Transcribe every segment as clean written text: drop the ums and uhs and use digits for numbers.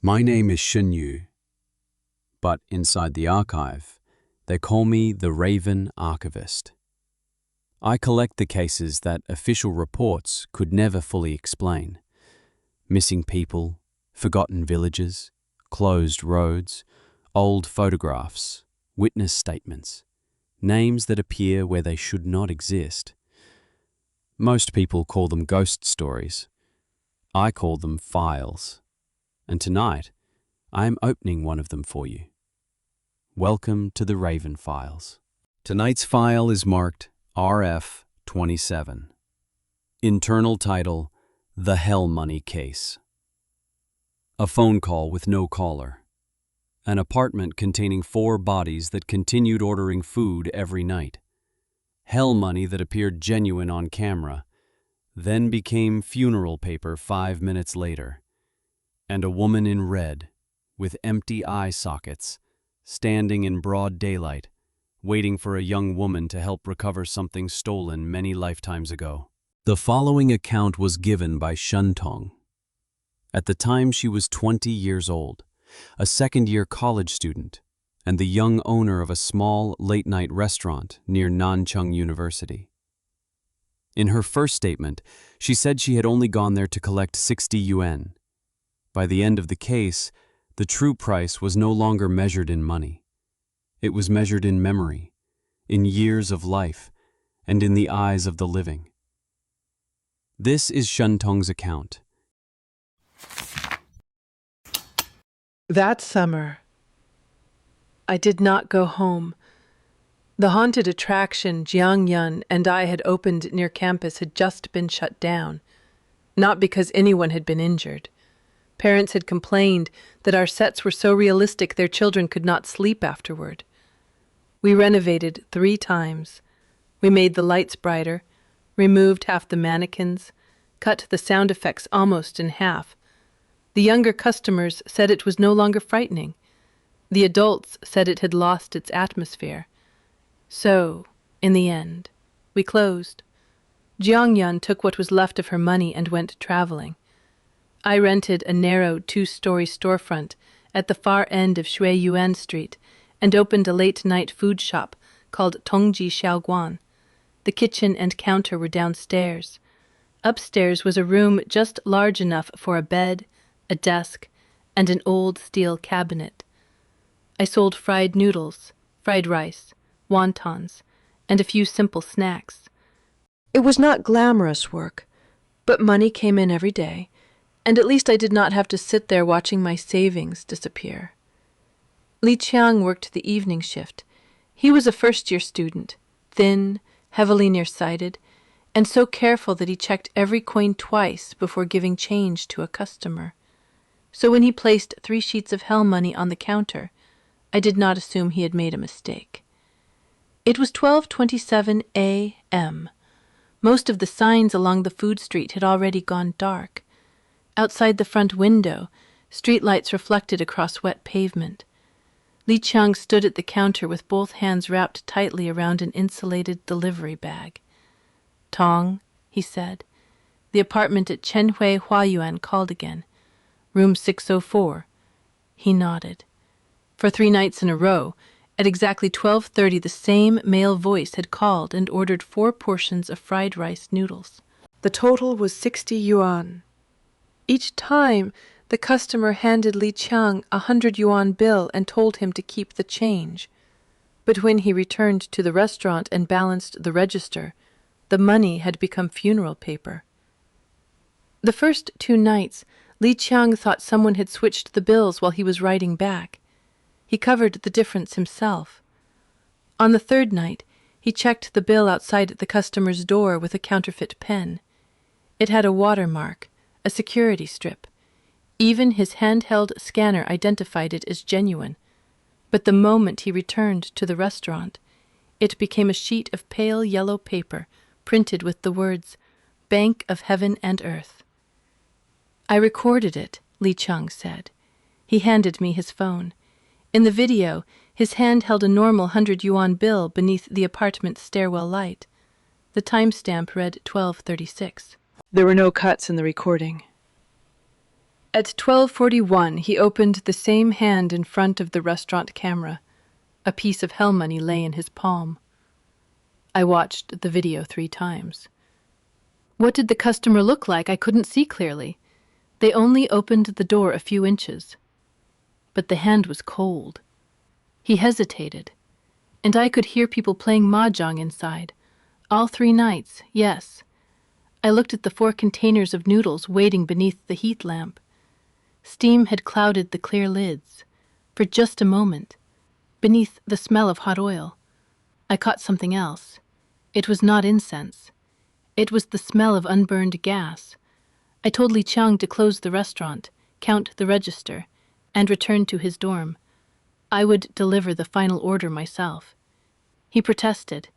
My name is Shen, but inside the archive, they call me the Raven Archivist. I collect the cases that official reports could never fully explain. Missing people, forgotten villages, closed roads, old photographs, witness statements, names that appear where they should not exist. Most people call them ghost stories. I call them files. And tonight, I am opening one of them for you. Welcome to the Raven Files. Tonight's file is marked RF27. Internal title, The Hell Money Case. A phone call with no caller. An apartment containing 4 bodies that continued ordering food every night. Hell money that appeared genuine on camera, then became funeral paper 5 minutes later. And a woman in red, with empty eye sockets, standing in broad daylight, waiting for a young woman to help recover something stolen many lifetimes ago. The following account was given by Shen Tong. At the time she was 20 years old, a second-year college student, and the young owner of a small late-night restaurant near Nanchang University. In her first statement, she said she had only gone there to collect 60 yuan. By the end of the case, the true price was no longer measured in money. It was measured in memory, in years of life, and in the eyes of the living. This is Shen Tong's account. That summer, I did not go home. The haunted attraction Jiangyun and I had opened near campus had just been shut down, not because anyone had been injured. Parents had complained that our sets were so realistic their children could not sleep afterward. We renovated 3 times. We made the lights brighter, removed half the mannequins, cut the sound effects almost in half. The younger customers said it was no longer frightening. The adults said it had lost its atmosphere. So, in the end, we closed. Jiangyun took what was left of her money and went traveling. I rented a narrow 2-story storefront at the far end of Chenhui Huayuan Street and opened a late-night food shop called Tongji Xiaoguan. The kitchen and counter were downstairs. Upstairs was a room just large enough for a bed, a desk, and an old steel cabinet. I sold fried noodles, fried rice, wontons, and a few simple snacks. It was not glamorous work, but money came in every day, and at least I did not have to sit there watching my savings disappear. Li Qiang worked the evening shift. He was a first-year student, thin, heavily nearsighted, and so careful that he checked every coin twice before giving change to a customer. So when he placed 3 sheets of hell money on the counter, I did not assume he had made a mistake. It was 12:27 a.m. Most of the signs along the food street had already gone dark. Outside the front window, streetlights reflected across wet pavement. Li Qiang stood at the counter with both hands wrapped tightly around an insulated delivery bag. "Tong," he said. The apartment at Chenhui Huayuan called again. "Room 604. He nodded. For 3 nights in a row, at exactly 12:30, the same male voice had called and ordered 4 portions of fried rice noodles. The total was 60 yuan. Each time, the customer handed Li Qiang a 100-yuan bill and told him to keep the change. But when he returned to the restaurant and balanced the register, the money had become funeral paper. The first 2 nights, Li Qiang thought someone had switched the bills while he was writing back. He covered the difference himself. On the 3rd night, he checked the bill outside the customer's door with a counterfeit pen. It had a watermark, a security strip. Even his handheld scanner identified it as genuine. But the moment he returned to the restaurant, it became a sheet of pale yellow paper printed with the words, "Bank of Heaven and Earth." "I recorded it," Li Qiang said. He handed me his phone. In the video, his hand held a normal 100-yuan bill beneath the apartment's stairwell light. The timestamp read 12:36. There were no cuts in the recording. At 12:41, he opened the same hand in front of the restaurant camera. A piece of hell money lay in his palm. I watched the video 3 times. What did the customer look like? I couldn't see clearly. They only opened the door a few inches. But the hand was cold. He hesitated, and I could hear people playing Mahjong inside. All 3 nights, yes. I looked at the 4 containers of noodles waiting beneath the heat lamp. Steam had clouded the clear lids. For just a moment, beneath the smell of hot oil, I caught something else. It was not incense. It was the smell of unburned gas. I told Li Qiang to close the restaurant, count the register, and return to his dorm. I would deliver the final order myself. He protested.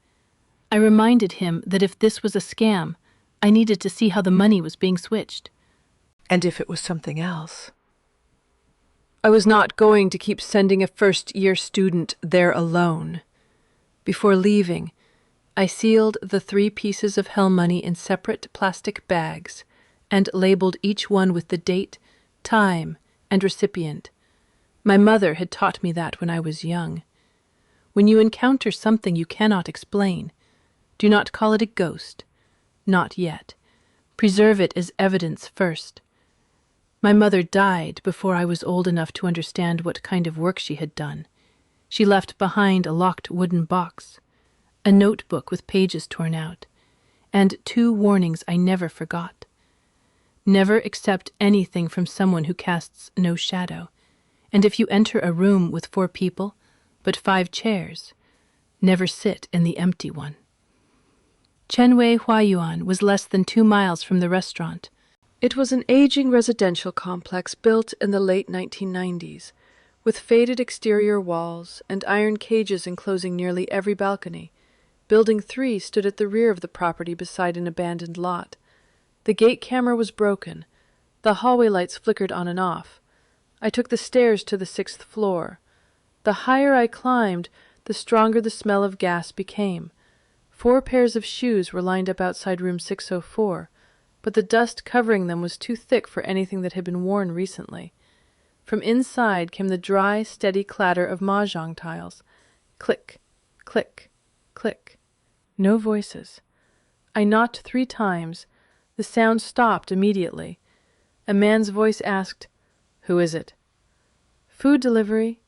I reminded him that if this was a scam, I needed to see how the money was being switched. And if it was something else? I was not going to keep sending a first-year student there alone. Before leaving, I sealed the 3 pieces of hell money in separate plastic bags and labeled each one with the date, time, and recipient. My mother had taught me that when I was young. When you encounter something you cannot explain, do not call it a ghost. Not yet. Preserve it as evidence first. My mother died before I was old enough to understand what kind of work she had done. She left behind a locked wooden box, a notebook with pages torn out, and 2 warnings I never forgot. Never accept anything from someone who casts no shadow, and if you enter a room with 4 people, but 5 chairs, never sit in the empty one. Chenhui Huayuan was less than 2 miles from the restaurant. It was an aging residential complex built in the late 1990s, with faded exterior walls and iron cages enclosing nearly every balcony. Building 3 stood at the rear of the property beside an abandoned lot. The gate camera was broken. The hallway lights flickered on and off. I took the stairs to the 6th floor. The higher I climbed, the stronger the smell of gas became. 4 pairs of shoes were lined up outside room 604, but the dust covering them was too thick for anything that had been worn recently. From inside came the dry, steady clatter of Mahjong tiles. Click, click, click. No voices. I knocked 3 times. The sound stopped immediately. A man's voice asked, "Who is it?" "Food delivery."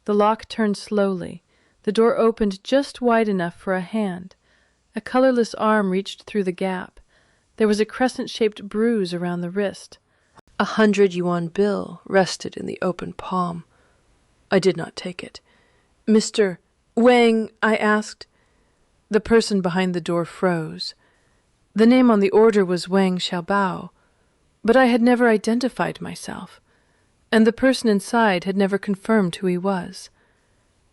The lock turned slowly. The door opened just wide enough for a hand. A colorless arm reached through the gap. There was a crescent-shaped bruise around the wrist. A 100-yuan bill rested in the open palm. I did not take it. "Mr. Wang," I asked. The person behind the door froze. The name on the order was Wang Xiaobao, but I had never identified myself, and the person inside had never confirmed who he was.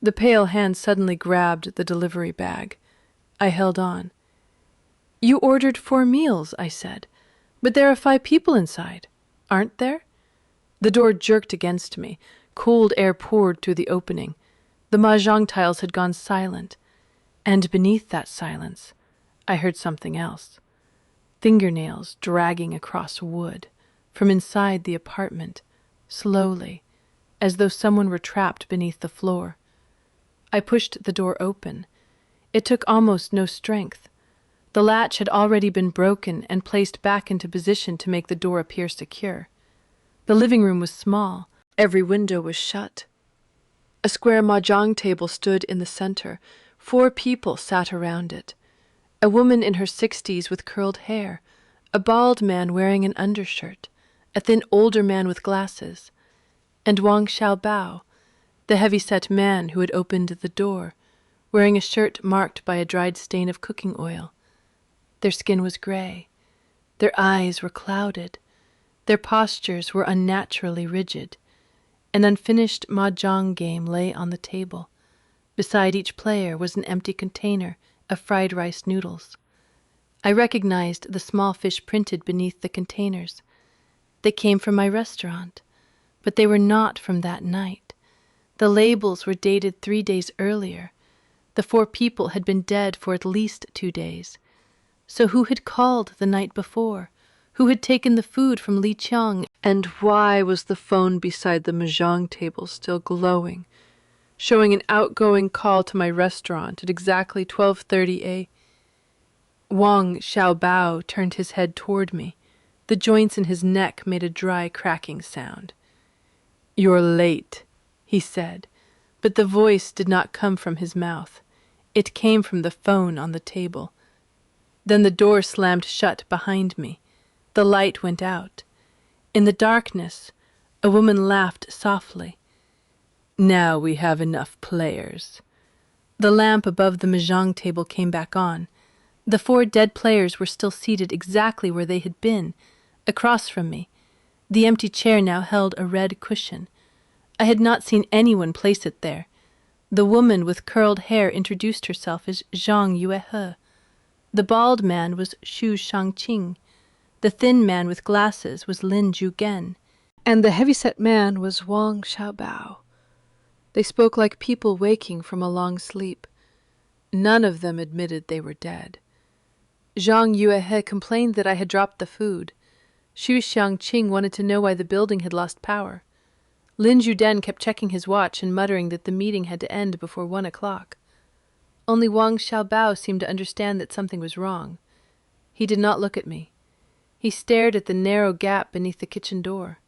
The pale hand suddenly grabbed the delivery bag. I held on. "You ordered 4 meals," I said, "but there are 5 people inside, aren't there?" The door jerked against me. Cold air poured through the opening. The Mahjong tiles had gone silent, and beneath that silence, I heard something else. Fingernails dragging across wood, from inside the apartment, slowly, as though someone were trapped beneath the floor. I pushed the door open. It took almost no strength. The latch had already been broken and placed back into position to make the door appear secure. The living room was small. Every window was shut. A square mahjong table stood in the center. 4 people sat around it. A woman in her 60s with curled hair, a bald man wearing an undershirt, a thin older man with glasses, and Wang Xiaobao, the heavy-set man who had opened the door, wearing a shirt marked by a dried stain of cooking oil. Their skin was gray. Their eyes were clouded. Their postures were unnaturally rigid. An unfinished mahjong game lay on the table. Beside each player was an empty container of fried rice noodles. I recognized the small fish printed beneath the containers. They came from my restaurant, but they were not from that night. The labels were dated 3 days earlier. The 4 people had been dead for at least 2 days. So who had called the night before? Who had taken the food from Li Qiang? And why was the phone beside the Mahjong table still glowing, showing an outgoing call to my restaurant at exactly 12:30 a.m.? Wang Xiaobao turned his head toward me. The joints in his neck made a dry cracking sound. "You're late," he said, but the voice did not come from his mouth. It came from the phone on the table. Then the door slammed shut behind me. The light went out. In the darkness, a woman laughed softly. "Now we have enough players." The lamp above the mahjong table came back on. The 4 dead players were still seated exactly where they had been, across from me. The empty chair now held a red cushion. I had not seen anyone place it there. The woman with curled hair introduced herself as Zhang Yuehe. The bald man was Xu Shangqing. The thin man with glasses was Lin Zhugen. And the heavyset man was Wang Xiaobao. They spoke like people waking from a long sleep. None of them admitted they were dead. Zhang Yuehe complained that I had dropped the food. Xu Shangqing wanted to know why the building had lost power. Lin Zhugen kept checking his watch and muttering that the meeting had to end before 1 o'clock. Only Wang Xiaobao seemed to understand that something was wrong. He did not look at me. He stared at the narrow gap beneath the kitchen door.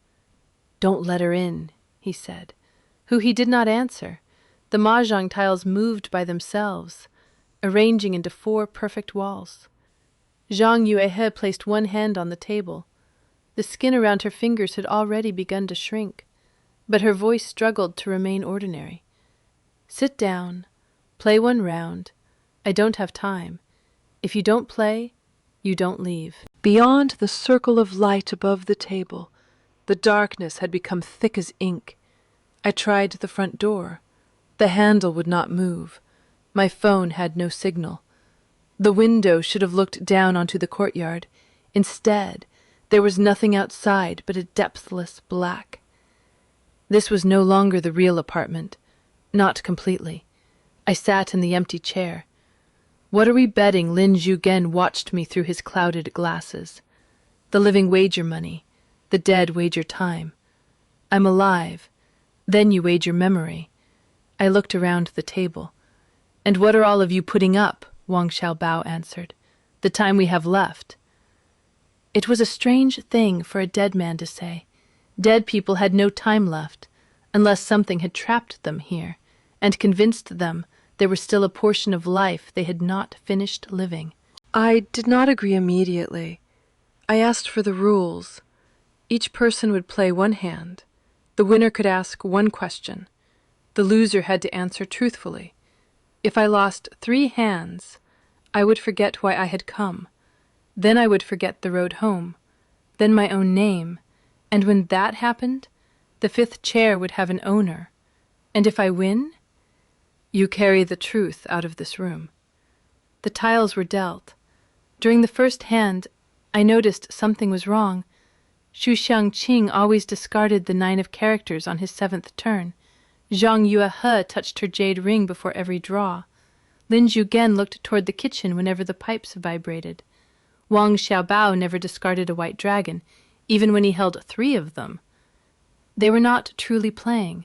"Don't let her in," he said. Who he did not answer. The mahjong tiles moved by themselves, arranging into 4 perfect walls. Zhang Yuehe placed one hand on the table. The skin around her fingers had already begun to shrink, but her voice struggled to remain ordinary. "Sit down. Play 1 round. I don't have time. If you don't play, you don't leave." Beyond the circle of light above the table, the darkness had become thick as ink. I tried the front door. The handle would not move. My phone had no signal. The window should have looked down onto the courtyard. Instead, there was nothing outside but a depthless black. This was no longer the real apartment. Not completely. I sat in the empty chair. "What are we betting?" Lin Zhugen watched me through his clouded glasses. "The living wager money. The dead wager time. I'm alive. Then you wager memory." I looked around the table. "And what are all of you putting up?" Wang Xiaobao answered. "The time we have left." It was a strange thing for a dead man to say. Dead people had no time left, unless something had trapped them here and convinced them there was still a portion of life they had not finished living. I did not agree immediately. I asked for the rules. Each person would play 1 hand. The winner could ask 1 question. The loser had to answer truthfully. If I lost 3 hands, I would forget why I had come. Then I would forget the road home. Then my own name. And when that happened, the 5th chair would have an owner. And if I win, you carry the truth out of this room. The tiles were dealt. During the first hand, I noticed something was wrong. Xu Shangqing always discarded the 9 of characters on his 7th turn. Zhang Yuehe touched her jade ring before every draw. Lin Zhugen looked toward the kitchen whenever the pipes vibrated. Wang Xiaobao never discarded a white dragon, even when he held 3 of them. They were not truly playing.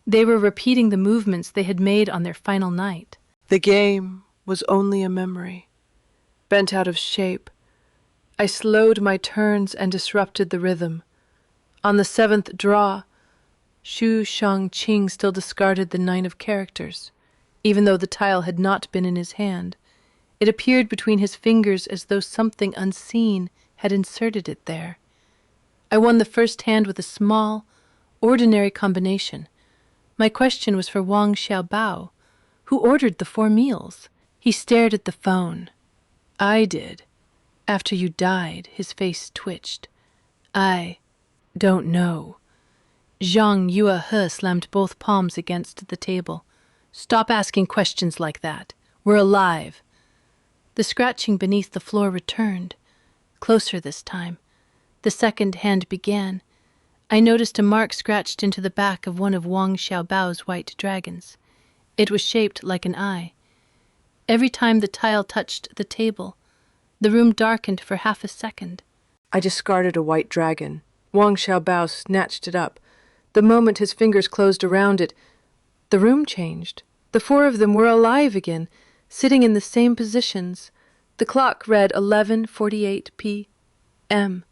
They were repeating the movements they had made on their final night. The game was only a memory, bent out of shape. I slowed my turns and disrupted the rhythm. On the 7th draw, Xu Shangqing still discarded the 9 of characters, even though the tile had not been in his hand. It appeared between his fingers as though something unseen had inserted it there. I won the first hand with a small, ordinary combination. My question was for Wang Xiaobao, who ordered the 4 meals. He stared at the phone. "I did. After you died," his face twitched. "I don't know." Zhang Yuehe slammed both palms against the table. "Stop asking questions like that. We're alive." The scratching beneath the floor returned, closer this time. The second hand began. I noticed a mark scratched into the back of one of Wang Xiaobao's white dragons. It was shaped like an eye. Every time the tile touched the table, the room darkened for half a second. I discarded a white dragon. Wang Xiaobao snatched it up. The moment his fingers closed around it, the room changed. The four of them were alive again, sitting in the same positions. The clock read 11:48 p.m.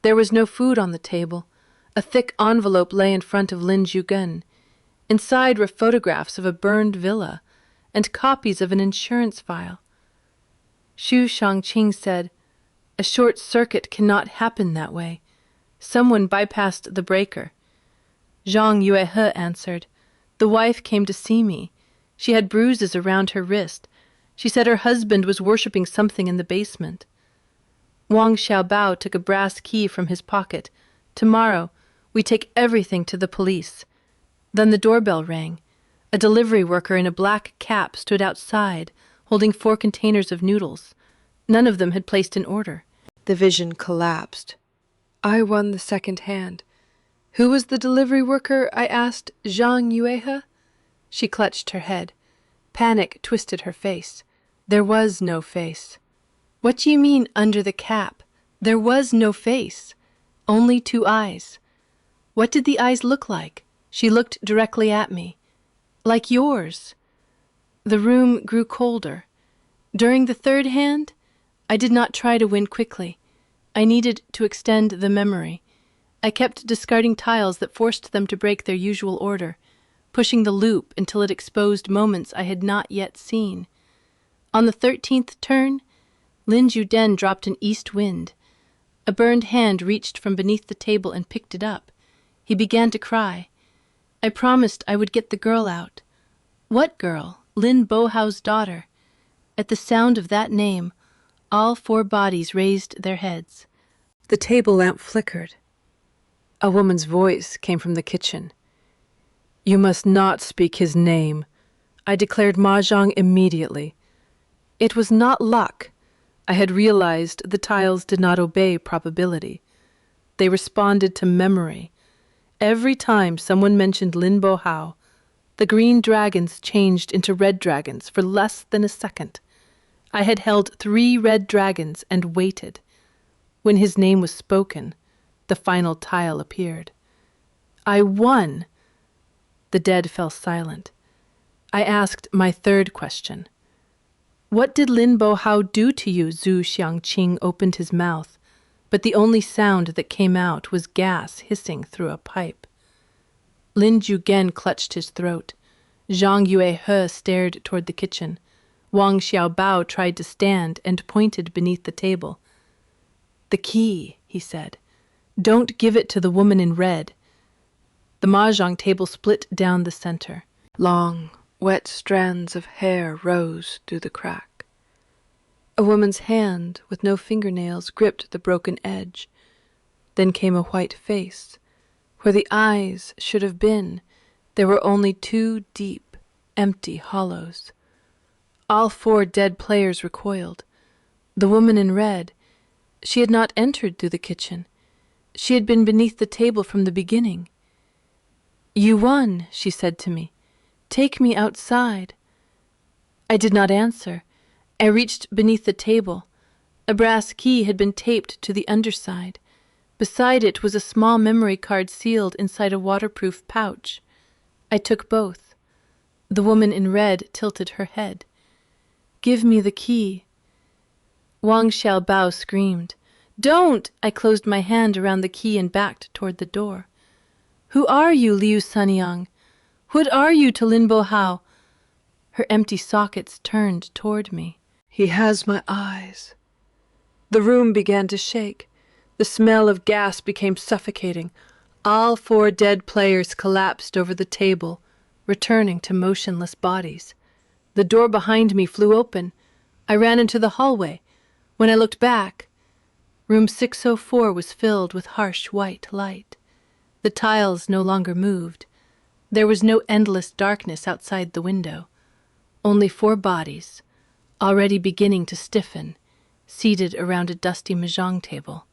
There was no food on the table. A thick envelope lay in front of Lin Zhugen. Inside were photographs of a burned villa and copies of an insurance file. Xu Shangqing said, "A short circuit cannot happen that way. Someone bypassed the breaker." Zhang Yuehe answered, "The wife came to see me. She had bruises around her wrist. She said her husband was worshipping something in the basement." Wang Xiaobao took a brass key from his pocket. "Tomorrow, we take everything to the police." Then the doorbell rang. A delivery worker in a black cap stood outside, holding 4 containers of noodles. None of them had placed an order. The vision collapsed. I won the second hand. "Who was the delivery worker?" I asked Zhang Yuehe. She clutched her head. Panic twisted her face. There was no face. "What do you mean, under the cap? There was no face. Only 2 eyes. What did the eyes look like?" She looked directly at me. "Like yours." The room grew colder. During the third hand, I did not try to win quickly. I needed to extend the memory. I kept discarding tiles that forced them to break their usual order, pushing the loop until it exposed moments I had not yet seen. On the 13th turn, Lin Zhugen dropped an east wind. A burned hand reached from beneath the table and picked it up. He began to cry. I promised I would get the girl out. What girl? Lin Bohao's daughter. At the sound of that name, all 4 bodies raised their heads. The table lamp flickered. A woman's voice came from the kitchen. "You must not speak his name." I declared Mahjong immediately. It was not luck. I had realized the tiles did not obey probability. They responded to memory. Every time someone mentioned Lin Bohao, the green dragons changed into red dragons for less than a second. I had held 3 red dragons and waited. When his name was spoken, the final tile appeared. I won. The dead fell silent. I asked my third question. "What did Lin Bohao do to you?" Zhu Xiangqing opened his mouth, but the only sound that came out was gas hissing through a pipe. Lin Zhugen clutched his throat. Zhang Yuehe stared toward the kitchen. Wang Xiaobao tried to stand and pointed beneath the table. "The key," he said. "Don't give it to the woman in red." The mahjong table split down the center. Long, wet strands of hair rose through the crack. A woman's hand with no fingernails gripped the broken edge. Then came a white face. Where the eyes should have been, there were only 2 deep, empty hollows. All 4 dead players recoiled. The woman in red, she had not entered through the kitchen. She had been beneath the table from the beginning. "You won," she said to me. "Take me outside." I did not answer. I reached beneath the table. A brass key had been taped to the underside. Beside it was a small memory card sealed inside a waterproof pouch. I took both. The woman in red tilted her head. "Give me the key." Wang Xiaobao screamed. "Don't!" I closed my hand around the key and backed toward the door. "Who are you, Liu Sanyang? What are you to Lin Bohao?" Her empty sockets turned toward me. "He has my eyes." The room began to shake. The smell of gas became suffocating. All 4 dead players collapsed over the table, returning to motionless bodies. The door behind me flew open. I ran into the hallway. When I looked back, room 604 was filled with harsh white light. The tiles no longer moved. There was no endless darkness outside the window. Only 4 bodies, already beginning to stiffen, seated around a dusty mahjong table.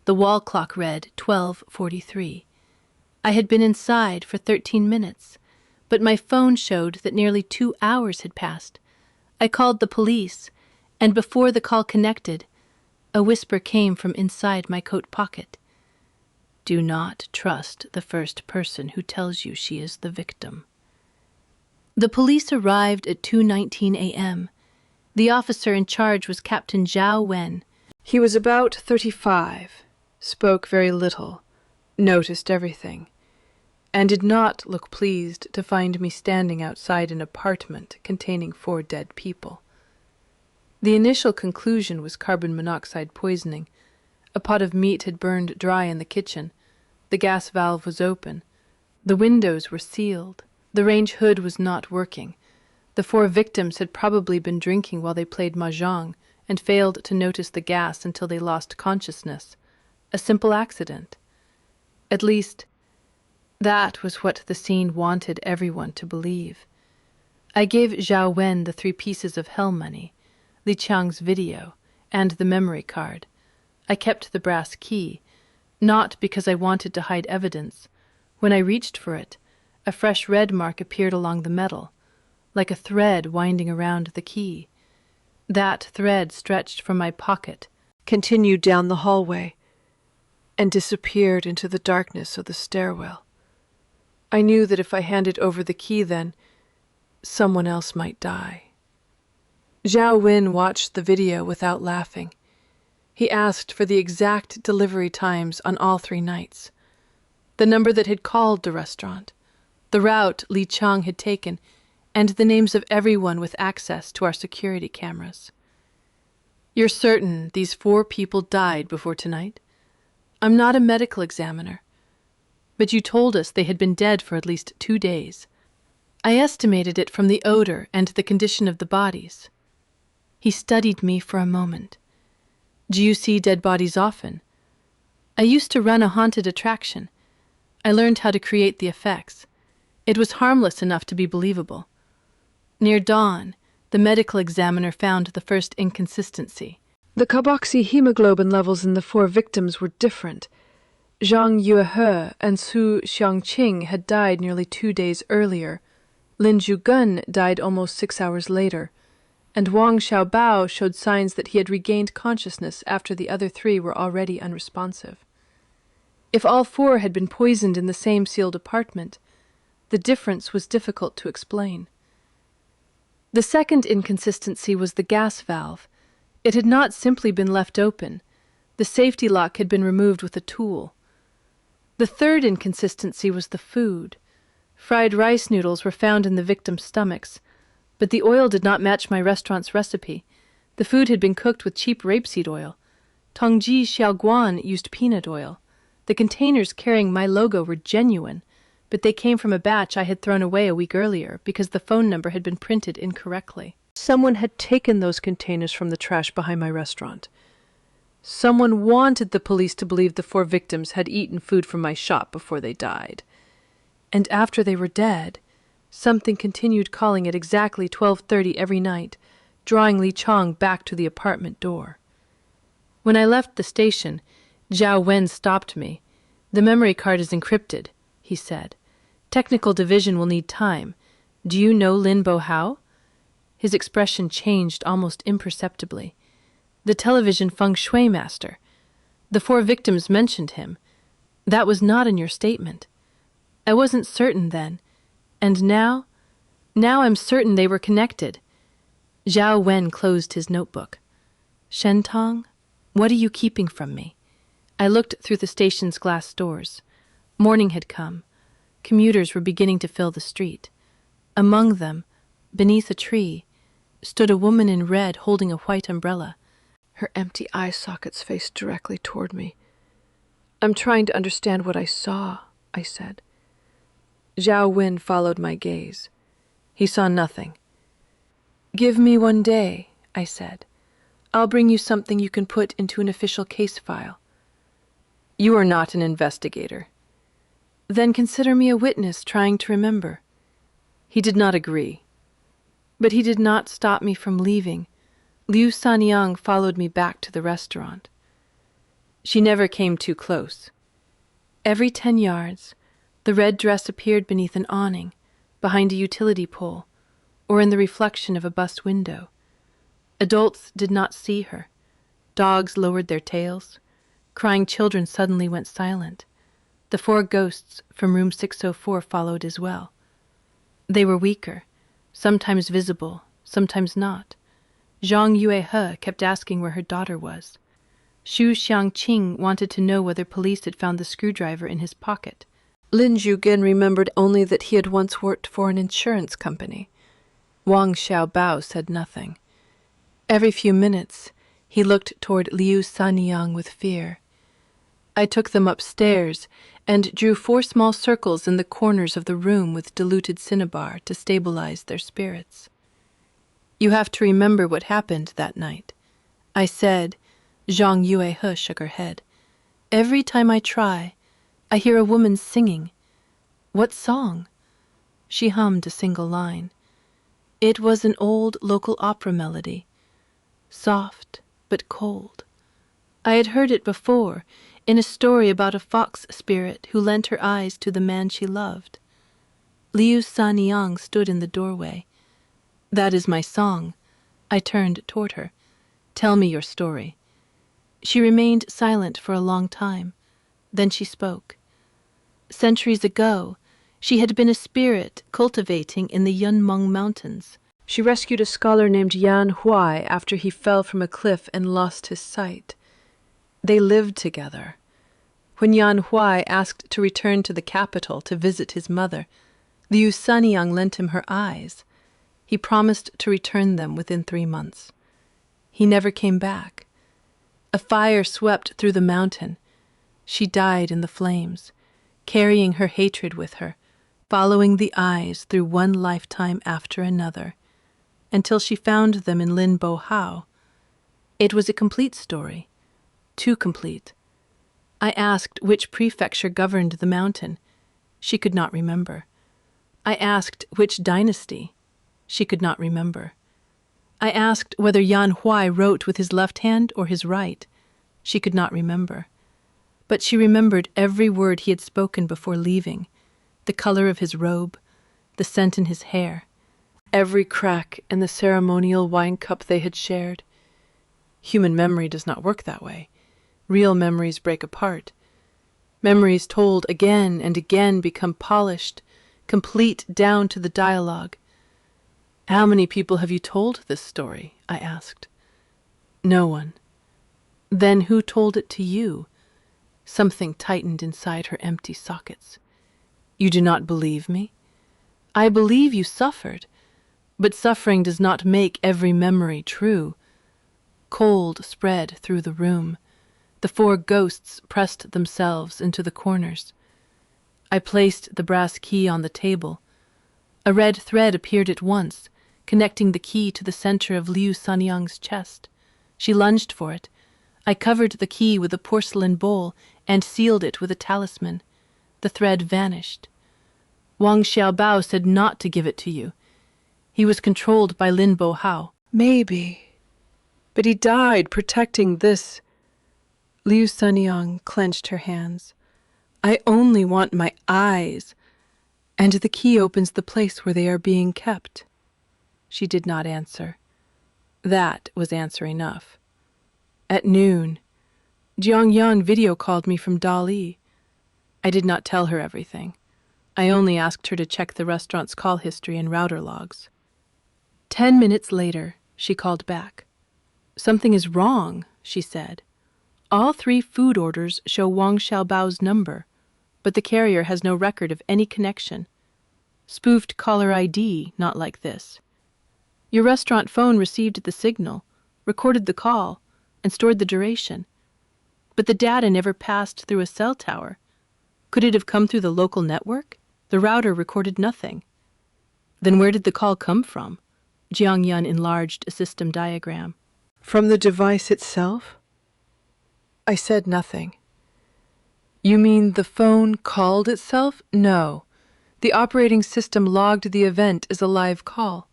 The wall clock read 12:43. I had been inside for 13 minutes, but my phone showed that nearly 2 hours had passed. I called the police, and before the call connected, A whisper came from inside my coat pocket. Do not trust the first person who tells you she is the victim. The police arrived at 2:19 a.m. The officer in charge was Captain Zhao Wen. He was about 35, spoke very little, noticed everything, and did not look pleased to find me standing outside an apartment containing 4 dead people. The initial conclusion was carbon monoxide poisoning. A pot of meat had burned dry in the kitchen. The gas valve was open. The windows were sealed. The range hood was not working. The 4 victims had probably been drinking while they played Mahjong and failed to notice the gas until they lost consciousness. A simple accident. At least, that was what the scene wanted everyone to believe. I gave Zhao Wen the 3 pieces of hell money, Li Qiang's video, and the memory card. I kept the brass key, not because I wanted to hide evidence. When I reached for it, a fresh red mark appeared along the metal, like a thread winding around the key. That thread stretched from my pocket, continued down the hallway, and disappeared into the darkness of the stairwell. I knew that if I handed over the key then, someone else might die. Zhao Wen watched the video without laughing. He asked for the exact delivery times on all 3 nights, the number that had called the restaurant, the route Li Qiang had taken, and the names of everyone with access to our security cameras. You're certain these 4 people died before tonight? I'm not a medical examiner, but you told us they had been dead for at least 2 days. I estimated it from the odor and the condition of the bodies. He studied me for a moment. Do you see dead bodies often? I used to run a haunted attraction. I learned how to create the effects. It was harmless enough to be believable. Near dawn, the medical examiner found the first inconsistency. The carboxyhemoglobin levels in the 4 victims were different. Zhang Yuehe and Su Xiangqing had died nearly 2 days earlier. Lin Zhugun died almost 6 hours later, and Wang Xiaobao showed signs that he had regained consciousness after the other 3 were already unresponsive. If all 4 had been poisoned in the same sealed apartment, the difference was difficult to explain. The second inconsistency was the gas valve. It had not simply been left open. The safety lock had been removed with a tool. The third inconsistency was the food. Fried rice noodles were found in the victims' stomachs, but the oil did not match my restaurant's recipe. The food had been cooked with cheap rapeseed oil. Tongji Xiaoguan used peanut oil. The containers carrying my logo were genuine, but they came from a batch I had thrown away a week earlier because the phone number had been printed incorrectly. Someone had taken those containers from the trash behind my restaurant. Someone wanted the police to believe the 4 victims had eaten food from my shop before they died. And after they were dead, something continued calling at exactly 12:30 every night, drawing Li Qiang back to the apartment door. When I left the station, Zhao Wen stopped me. The memory card is encrypted, he said. Technical division will need time. Do you know Lin Bohao? His expression changed almost imperceptibly. The television feng shui master. The 4 victims mentioned him. That was not in your statement. I wasn't certain then. And now I'm certain they were connected. Zhao Wen closed his notebook. Shen Tong, what are you keeping from me? I looked through the station's glass doors. Morning had come. Commuters were beginning to fill the street. Among them, beneath a tree, stood a woman in red holding a white umbrella. Her empty eye sockets faced directly toward me. I'm trying to understand what I saw, I said. Zhao Wen followed my gaze. He saw nothing. Give me 1 day, I said. I'll bring you something you can put into an official case file. You are not an investigator. Then consider me a witness trying to remember. He did not agree. But he did not stop me from leaving. Liu Sanyang followed me back to the restaurant. She never came too close. Every 10 yards, the red dress appeared beneath an awning, behind a utility pole, or in the reflection of a bus window. Adults did not see her. Dogs lowered their tails. Crying children suddenly went silent. The 4 ghosts from room 604 followed as well. They were weaker, sometimes visible, sometimes not. Zhang Yuehe kept asking where her daughter was. Xu Xiangqing wanted to know whether police had found the screwdriver in his pocket. Lin Zhugen remembered only that he had once worked for an insurance company. Wang Xiaobao said nothing. Every few minutes, he looked toward Liu Sanyang with fear. I took them upstairs and drew 4 small circles in the corners of the room with diluted cinnabar to stabilize their spirits. You have to remember what happened that night, I said. Zhang Yuehe shook her head. Every time I try, I hear a woman singing. What song? She hummed a single line. It was an old local opera melody, soft but cold. I had heard it before, in a story about a fox spirit who lent her eyes to the man she loved. Liu Sanyang stood in the doorway. That is my song. I turned toward her. Tell me your story. She remained silent for a long time. Then she spoke. Centuries ago, she had been a spirit cultivating in the Yunmeng Mountains. She rescued a scholar named Yan Huai after he fell from a cliff and lost his sight. They lived together. When Yan Huai asked to return to the capital to visit his mother, Liu Sanyang lent him her eyes. He promised to return them within 3 months. He never came back. A fire swept through the mountain. She died in the flames, carrying her hatred with her, following the eyes through one lifetime after another, until she found them in Lin Bo Hao. It was a complete story, too complete. I asked which prefecture governed the mountain. She could not remember. I asked which dynasty. She could not remember. I asked whether Yan Huai wrote with his left hand or his right. She could not remember. But she remembered every word he had spoken before leaving, the color of his robe, the scent in his hair, every crack in the ceremonial wine cup they had shared. Human memory does not work that way. Real memories break apart. Memories told again and again become polished, complete down to the dialogue. How many people have you told this story? I asked. No one. Then who told it to you? Something tightened inside her empty sockets. You do not believe me? I believe you suffered, but suffering does not make every memory true. Cold spread through the room. The 4 ghosts pressed themselves into the corners. I placed the brass key on the table. A red thread appeared at once, connecting the key to the center of Liu Sanyang's chest. She lunged for it. I covered the key with a porcelain bowl and sealed it with a talisman. The thread vanished. Wang Xiaobao said not to give it to you. He was controlled by Lin Bo Hao. Maybe. But he died protecting this. Liu Sanyang clenched her hands. I only want my eyes. And the key opens the place where they are being kept. She did not answer. That was answer enough. At noon, Jiang Yan video called me from Dali. I did not tell her everything. I only asked her to check the restaurant's call history and router logs. 10 minutes later, she called back. Something is wrong, she said. All 3 food orders show Wang Xiaobao's number, but the carrier has no record of any connection. Spoofed caller ID, not like this. Your restaurant phone received the signal, recorded the call, and stored the duration. But the data never passed through a cell tower. Could it have come through the local network? The router recorded nothing. Then where did the call come from? Jiang Yan enlarged a system diagram. From the device itself? I said nothing. You mean the phone called itself? No. The operating system logged the event as a live call.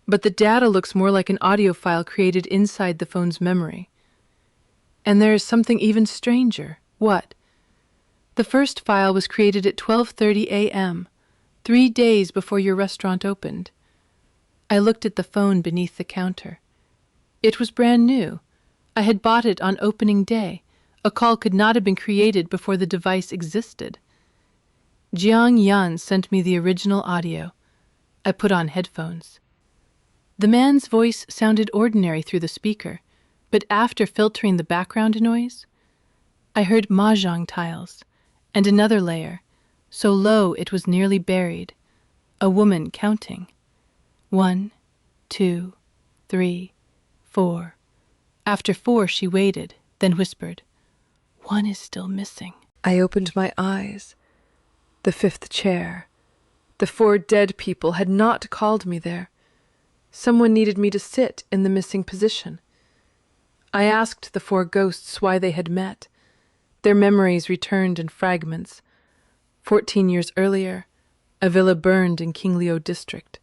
But the data looks more like an audio file created inside the phone's memory. And there is something even stranger. What? The first file was created at 12:30 a.m., 3 days before your restaurant opened. I looked at the phone beneath the counter. It was brand new, I had bought it on opening day. A call could not have been created before the device existed. Jiang Yan sent me the original audio. I put on headphones. The man's voice sounded ordinary through the speaker, but after filtering the background noise, I heard Mahjong tiles and another layer, so low it was nearly buried, a woman counting. 1, 2, 3, 4. After 4 she waited, then whispered, "One is still missing." I opened my eyes. The 5th chair. The 4 dead people had not called me there. Someone needed me to sit in the missing position. I asked the 4 ghosts why they had met. Their memories returned in fragments. 14 years earlier, a villa burned in Qingliu district.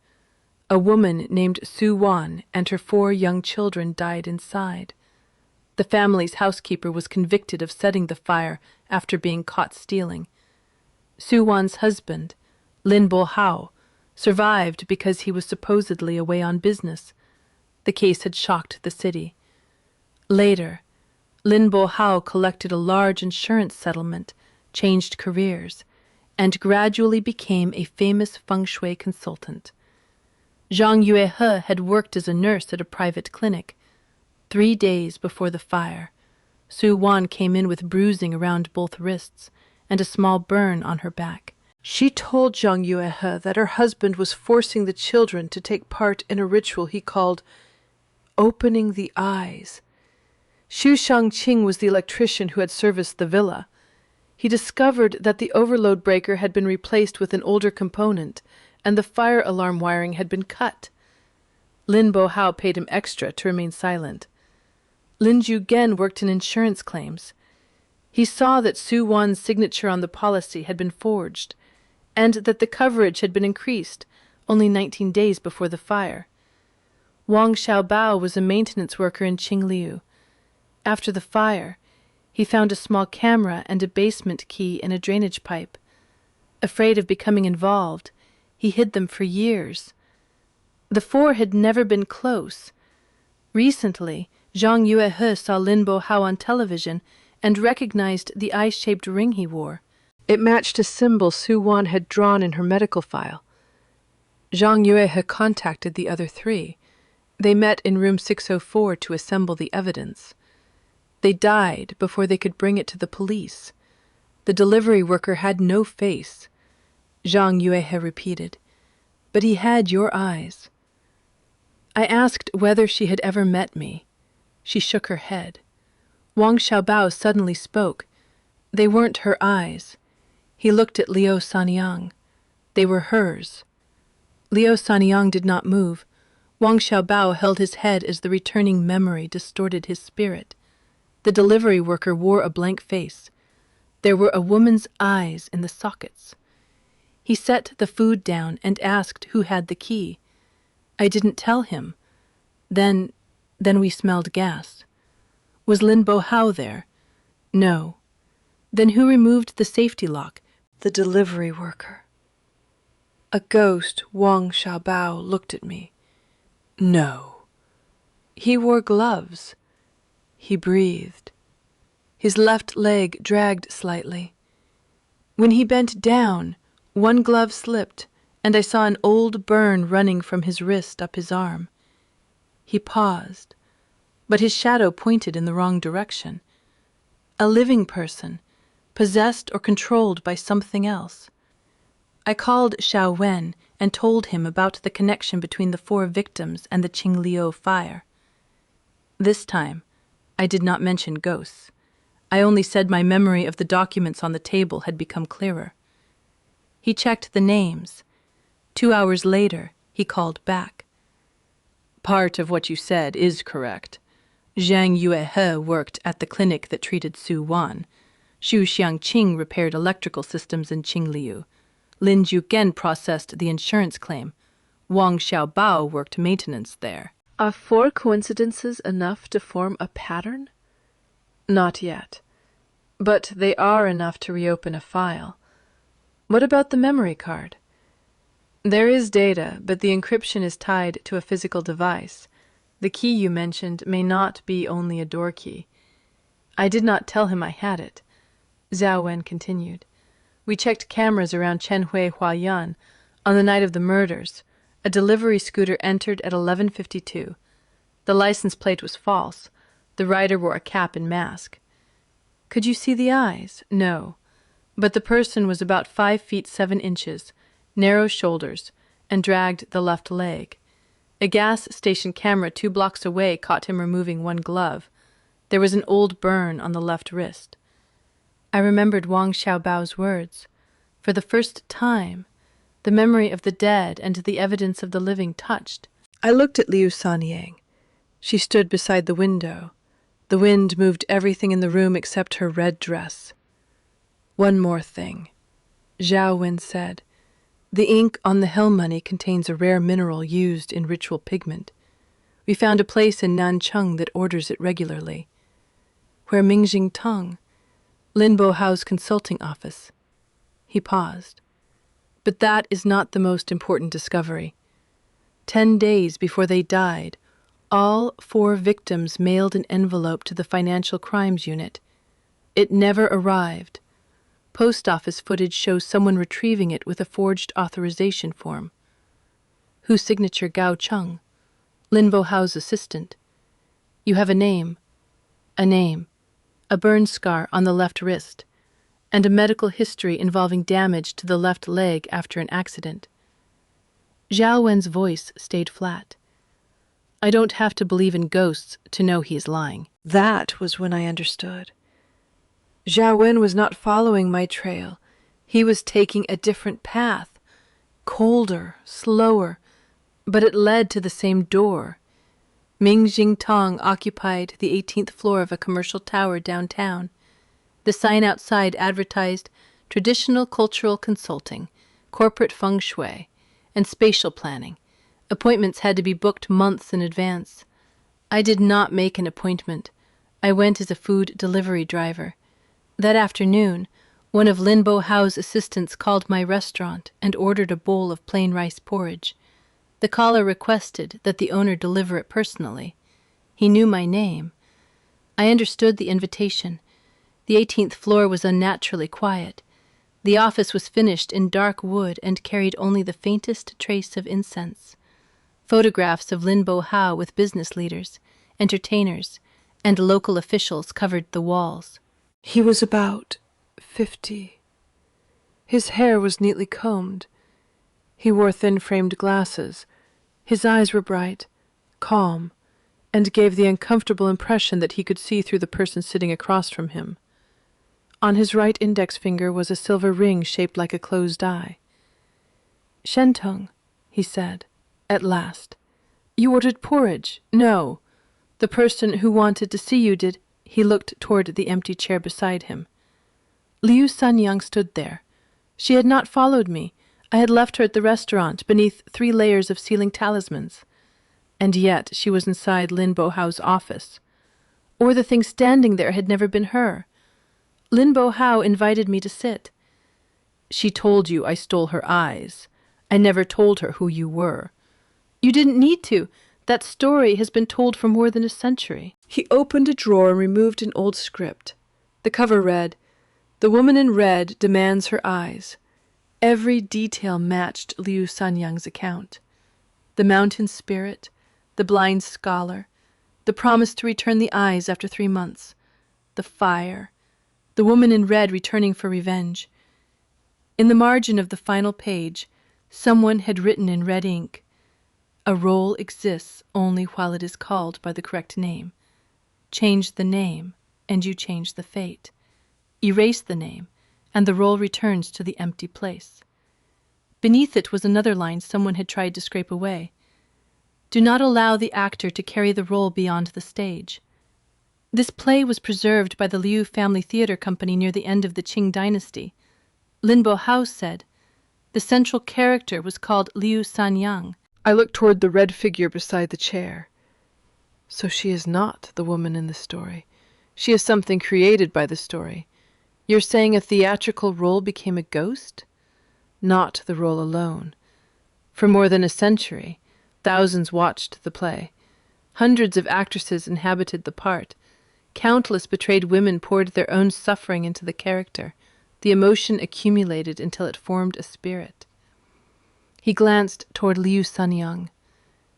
A woman named Su Wan and her 4 young children died inside. The family's housekeeper was convicted of setting the fire after being caught stealing. Su Wan's husband, Lin Bo Hao, survived because he was supposedly away on business. The case had shocked the city. Later, Lin Bo Hao collected a large insurance settlement, changed careers, and gradually became a famous feng shui consultant. Zhang Yuehe had worked as a nurse at a private clinic. 3 days before the fire, Su Wan came in with bruising around both wrists and a small burn on her back. She told Zhang Yuehe that her husband was forcing the children to take part in a ritual he called opening the eyes. Xu Shangqing was the electrician who had serviced the villa. He discovered that the overload breaker had been replaced with an older component, and the fire alarm wiring had been cut. Lin Bo Hao paid him extra to remain silent. Lin Zhugen worked in insurance claims. He saw that Su Wan's signature on the policy had been forged, and that the coverage had been increased only 19 days before the fire. Wang Xiaobao was a maintenance worker in Qingliu. After the fire, he found a small camera and a basement key in a drainage pipe. Afraid of becoming involved, he hid them for years. The 4 had never been close. Recently, Zhang Yuehe saw Lin Bo Hao on television and recognized the eye-shaped ring he wore. It matched a symbol Su Wan had drawn in her medical file. Zhang Yuehe contacted the other 3. They met in room 604 to assemble the evidence. They died before they could bring it to the police. The delivery worker had no face. Zhang Yuehe repeated, "But he had your eyes." I asked whether she had ever met me. She shook her head. Wang Xiaobao suddenly spoke. They weren't her eyes. He looked at Liu Sanyang. They were hers. Liu Sanyang did not move. Wang Xiaobao held his head as the returning memory distorted his spirit. The delivery worker wore a blank face. There were a woman's eyes in the sockets. He set the food down and asked who had the key. I didn't tell him. Then we smelled gas. Was Lin Bo Hao there? No. Then who removed the safety lock? The delivery worker. A ghost, Wang Xiaobao, looked at me. No. He wore gloves. He breathed. His left leg dragged slightly. When he bent down, one glove slipped, and I saw an old burn running from his wrist up his arm. He paused, but his shadow pointed in the wrong direction. A living person, possessed or controlled by something else. I called Xiao Wen and told him about the connection between the 4 victims and the Qingliu fire. This time, I did not mention ghosts. I only said my memory of the documents on the table had become clearer. He checked the names. 2 hours later, he called back. Part of what you said is correct. Zhang Yuehe worked at the clinic that treated Su Wan. Xu Xiangqing repaired electrical systems in Qingliu. Lin Zhugen processed the insurance claim. Wang Xiaobao worked maintenance there. Are 4 coincidences enough to form a pattern? Not yet. But they are enough to reopen a file. What about the memory card? There is data, but the encryption is tied to a physical device. The key you mentioned may not be only a door key. I did not tell him I had it. Zhao Wen continued. We checked cameras around Chenhui Huayuan on the night of the murders. A delivery scooter entered at 11:52. The license plate was false. The rider wore a cap and mask. Could you see the eyes? No. But the person was about 5 feet 7 inches, narrow shoulders, and dragged the left leg. A gas station camera 2 blocks away caught him removing one glove. There was an old burn on the left wrist. I remembered Wang Xiaobao's words. For the first time, the memory of the dead and the evidence of the living touched. I looked at Liu Sanyang. She stood beside the window. The wind moved everything in the room except her red dress. One more thing, Zhao Wen said. The ink on the hell money contains a rare mineral used in ritual pigment. We found a place in Nancheng that orders it regularly. Where Mahjong Tong, Linbo Hao's consulting office. He paused. But that is not the most important discovery. 10 days before they died, all 4 victims mailed an envelope to the Financial Crimes Unit. It never arrived. Post office footage shows someone retrieving it with a forged authorization form. Whose signature? Gao Cheng, Linbo Hao's assistant. You have a name, a burn scar on the left wrist, and a medical history involving damage to the left leg after an accident. Zhao Wen's voice stayed flat. I don't have to believe in ghosts to know he is lying. That was when I understood. Zhao Wen was not following my trail. He was taking a different path, colder, slower, but it led to the same door. Mahjong Tong occupied the 18th floor of a commercial tower downtown. The sign outside advertised traditional cultural consulting, corporate feng shui, and spatial planning. Appointments had to be booked months in advance. I did not make an appointment. I went as a food delivery driver. That afternoon, one of Linbo Hao's assistants called my restaurant and ordered a bowl of plain rice porridge. The caller requested that the owner deliver it personally. He knew my name. I understood the invitation. The 18th floor was unnaturally quiet. The office was finished in dark wood and carried only the faintest trace of incense. Photographs of Linbo Hao with business leaders, entertainers, and local officials covered the walls. He was about 50. His hair was neatly combed. He wore thin-framed glasses. His eyes were bright, calm, and gave the uncomfortable impression that he could see through the person sitting across from him. On his right index finger was a silver ring shaped like a closed eye. Shen Tong, he said, at last. You ordered porridge? No. The person who wanted to see you did. He looked toward the empty chair beside him. Liu Sanyang stood there. She had not followed me. I had left her at the restaurant beneath 3 layers of ceiling talismans. And yet she was inside Linbo Hao's office. Or the thing standing there had never been her. Linbo Hao invited me to sit. She told you I stole her eyes. I never told her who you were. You didn't need to. That story has been told for more than a century. He opened a drawer and removed an old script. The cover read, The woman in red demands her eyes. Every detail matched Liu Sanyang's account. The mountain spirit, the blind scholar, the promise to return the eyes after 3 months, the fire, the woman in red returning for revenge. In the margin of the final page, someone had written in red ink, A role exists only while it is called by the correct name. Change the name, and you change the fate. Erase the name, and the role returns to the empty place. Beneath it was another line someone had tried to scrape away. Do not allow the actor to carry the role beyond the stage. This play was preserved by the Liu Family Theatre Company near the end of the Qing dynasty. Linbo Hao said, the central character was called Liu Sanyang. I looked toward the red figure beside the chair. So she is not the woman in the story. She is something created by the story. You're saying a theatrical role became a ghost? Not the role alone. For more than a century, thousands watched the play. Hundreds of actresses inhabited the part. Countless betrayed women poured their own suffering into the character. The emotion accumulated until it formed a spirit. He glanced toward Liu Sanyang.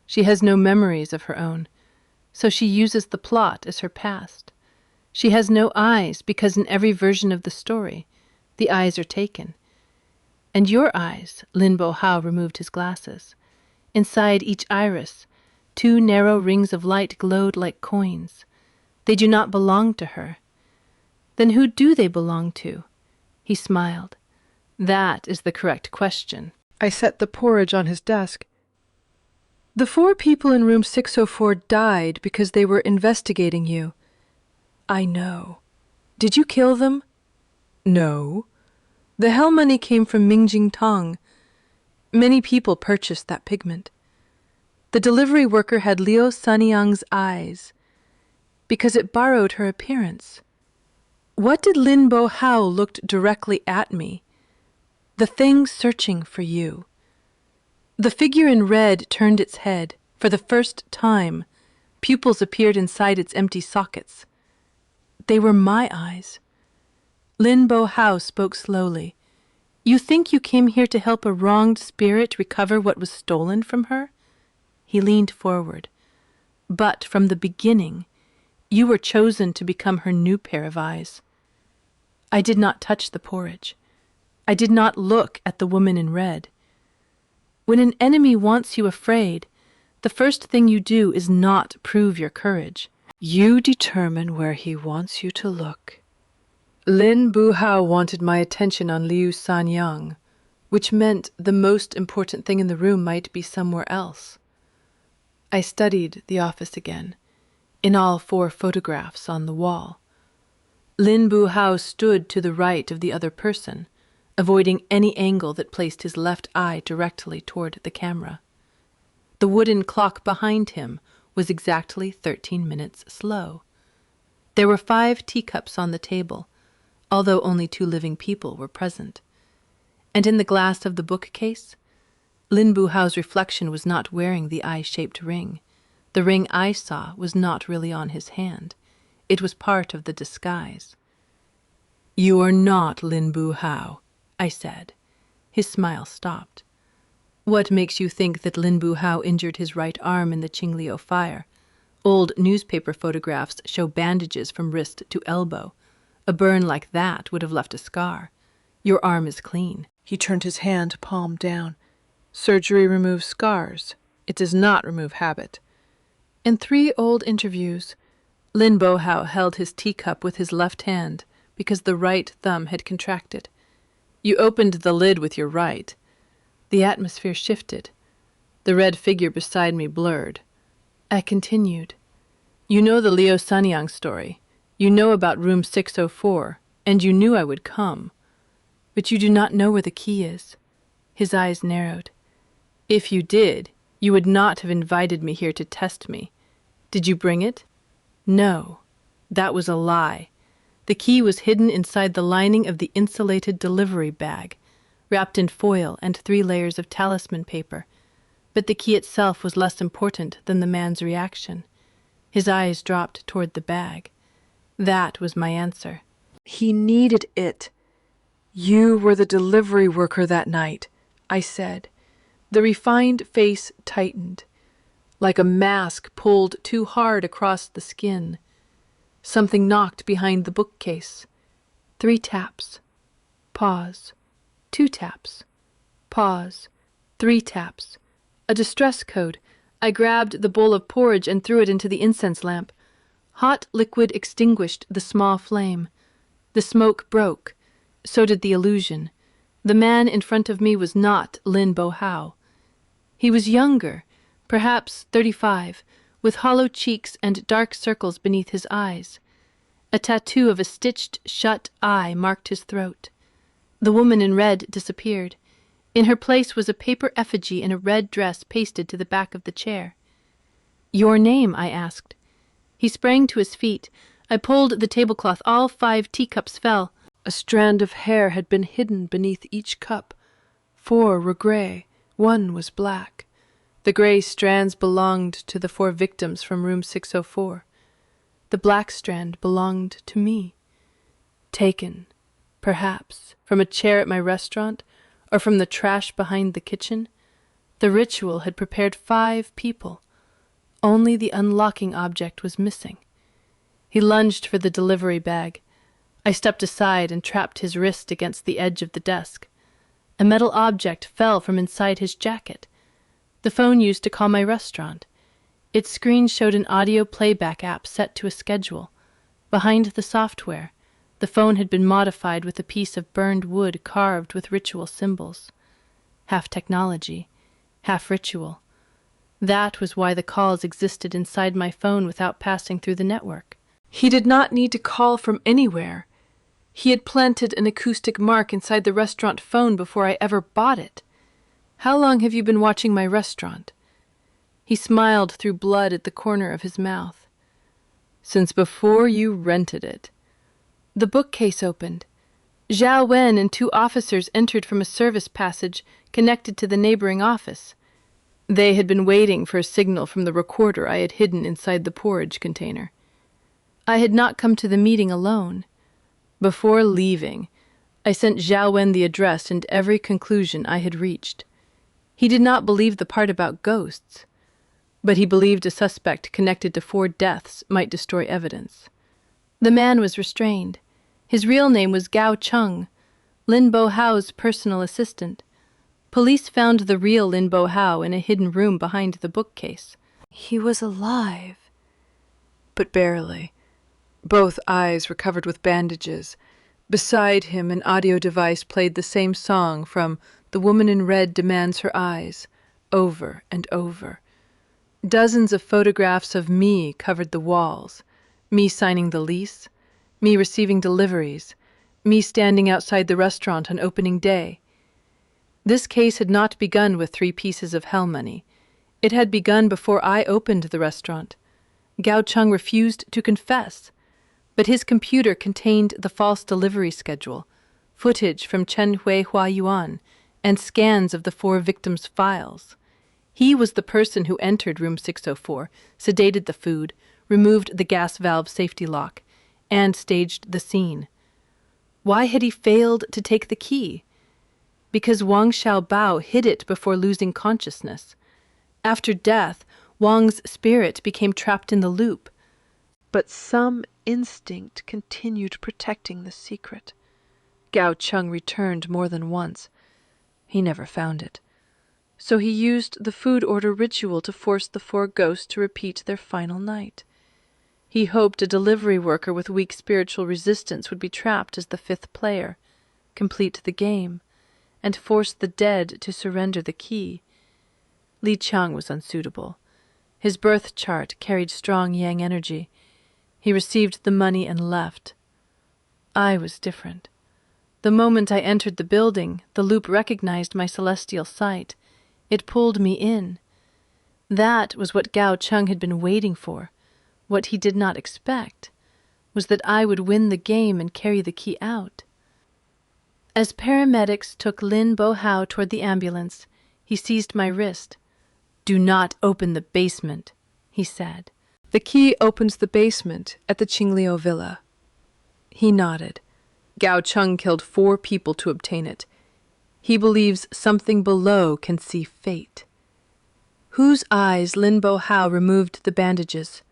She has no memories of her own, so she uses the plot as her past. She has no eyes because in every version of the story, the eyes are taken. And your eyes, Lin Bo Hao removed his glasses. Inside each iris, 2 narrow rings of light glowed like coins. They do not belong to her. Then who do they belong to? He smiled. That is the correct question. I set the porridge on his desk. The 4 people in room 604 died because they were investigating you. I know. Did you kill them? No. The hell money came from Mingjing Tong. Many people purchased that pigment. The delivery worker had Liu Sanyang's eyes because it borrowed her appearance. What did Lin Bo Hao looked directly at me? The thing searching for you. The figure in red turned its head. For the first time, pupils appeared inside its empty sockets. They were my eyes. Lin Bo Hao spoke slowly. You think you came here to help a wronged spirit recover what was stolen from her? He leaned forward. But from the beginning, you were chosen to become her new pair of eyes. I did not touch the porridge. I did not look at the woman in red. When an enemy wants you afraid, the first thing you do is not prove your courage. You determine where he wants you to look. Lin Bu Hao wanted my attention on Liu Sanyang, which meant the most important thing in the room might be somewhere else. I studied the office again, in all 4 photographs on the wall. Lin Bu Hao stood to the right of the other person, avoiding any angle that placed his left eye directly toward the camera. The wooden clock behind him was exactly 13 minutes slow. There were 5 teacups on the table, although only 2 living people were present. And in the glass of the bookcase, Lin Bu Hao's reflection was not wearing the eye-shaped ring. The ring I saw was not really on his hand. It was part of the disguise. You are not Lin Bu Hao, I said. His smile stopped. What makes you think that Lin Bu Hao injured his right arm in the Qingliu fire? Old newspaper photographs show bandages from wrist to elbow. A burn like that would have left a scar. Your arm is clean. He turned his hand palm down. Surgery removes scars. It does not remove habit. In 3 old interviews, Lin Bo Hao held his teacup with his left hand because the right thumb had contracted. You opened the lid with your right. The atmosphere shifted. The red figure beside me blurred. I continued. You know the Liu Sanyang story. You know about room 604, and you knew I would come. But you do not know where the key is. His eyes narrowed. If you did, you would not have invited me here to test me. Did you bring it? No, that was a lie. The key was hidden inside the lining of the insulated delivery bag, wrapped in foil and 3 layers of talisman paper. But the key itself was less important than the man's reaction. His eyes dropped toward the bag. That was my answer. He needed it. You were the delivery worker that night, I said. The refined face tightened, like a mask pulled too hard across the skin. Something knocked behind the bookcase. 3 taps. Pause. 2 taps. Pause. 3 taps. A distress code. I grabbed the bowl of porridge and threw it into the incense lamp. Hot liquid extinguished the small flame. The smoke broke. So did the illusion. The man in front of me was not Lin Bo Hao. He was younger, perhaps 35, with hollow cheeks and dark circles beneath his eyes. A tattoo of a stitched shut eye marked his throat. The woman in red disappeared. In her place was a paper effigy in a red dress pasted to the back of the chair. Your name, I asked. He sprang to his feet. I pulled the tablecloth. All 5 teacups fell. A strand of hair had been hidden beneath each cup. 4 were gray. 1 was black. The gray strands belonged to the 4 victims from room 604. The black strand belonged to me. Taken, perhaps, from a chair at my restaurant or from the trash behind the kitchen, the ritual had prepared 5 people. Only the unlocking object was missing. He lunged for the delivery bag. I stepped aside and trapped his wrist against the edge of the desk. A metal object fell from inside his jacket. The phone used to call my restaurant. Its screen showed an audio playback app set to a schedule. Behind the software, the phone had been modified with a piece of burned wood carved with ritual symbols. Half technology, half ritual. That was why the calls existed inside my phone without passing through the network. He did not need to call from anywhere. He had planted an acoustic mark inside the restaurant phone before I ever bought it. How long have you been watching my restaurant? He smiled through blood at the corner of his mouth. Since before you rented it. The bookcase opened. Zhao Wen and 2 officers entered from a service passage connected to the neighboring office. They had been waiting for a signal from the recorder I had hidden inside the porridge container. I had not come to the meeting alone. Before leaving, I sent Zhao Wen the address and every conclusion I had reached. He did not believe the part about ghosts, but he believed a suspect connected to 4 deaths might destroy evidence. The man was restrained. His real name was Gao Cheng, Lin Bo Hao's personal assistant. Police found the real Lin Bo Hao in a hidden room behind the bookcase. He was alive, but barely. Both eyes were covered with bandages. Beside him, an audio device played the same song from The Woman in Red Demands Her Eyes, over and over. Dozens of photographs of me covered the walls. Me signing the lease, me receiving deliveries, me standing outside the restaurant on opening day. This case had not begun with 3 pieces of hell money. It had begun before I opened the restaurant. Gao Cheng refused to confess, but his computer contained the false delivery schedule, footage from Chenhui Huayuan, and scans of the 4 victims' files. He was the person who entered room 604, sedated the food, removed the gas valve safety lock, and staged the scene. Why had he failed to take the key? Because Wang Xiaobao hid it before losing consciousness. After death, Wang's spirit became trapped in the loop. But some instinct continued protecting the secret. Gao Cheng returned more than once. He never found it. So he used the food order ritual to force the 4 ghosts to repeat their final night. He hoped a delivery worker with weak spiritual resistance would be trapped as the 5th player, complete the game, and force the dead to surrender the key. Li Qiang was unsuitable. His birth chart carried strong yang energy. He received the money and left. I was different. The moment I entered the building, the loop recognized my celestial sight. It pulled me in. That was what Gao Cheng had been waiting for. What he did not expect was that I would win the game and carry the key out. As paramedics took Lin Bo Hao toward the ambulance, he seized my wrist. "Do not open the basement," he said. "The key opens the basement at the Qingliu Villa." He nodded. Gao Cheng killed 4 people to obtain it. He believes something below can see fate. Whose eyes Lin Bo Hao removed the bandages.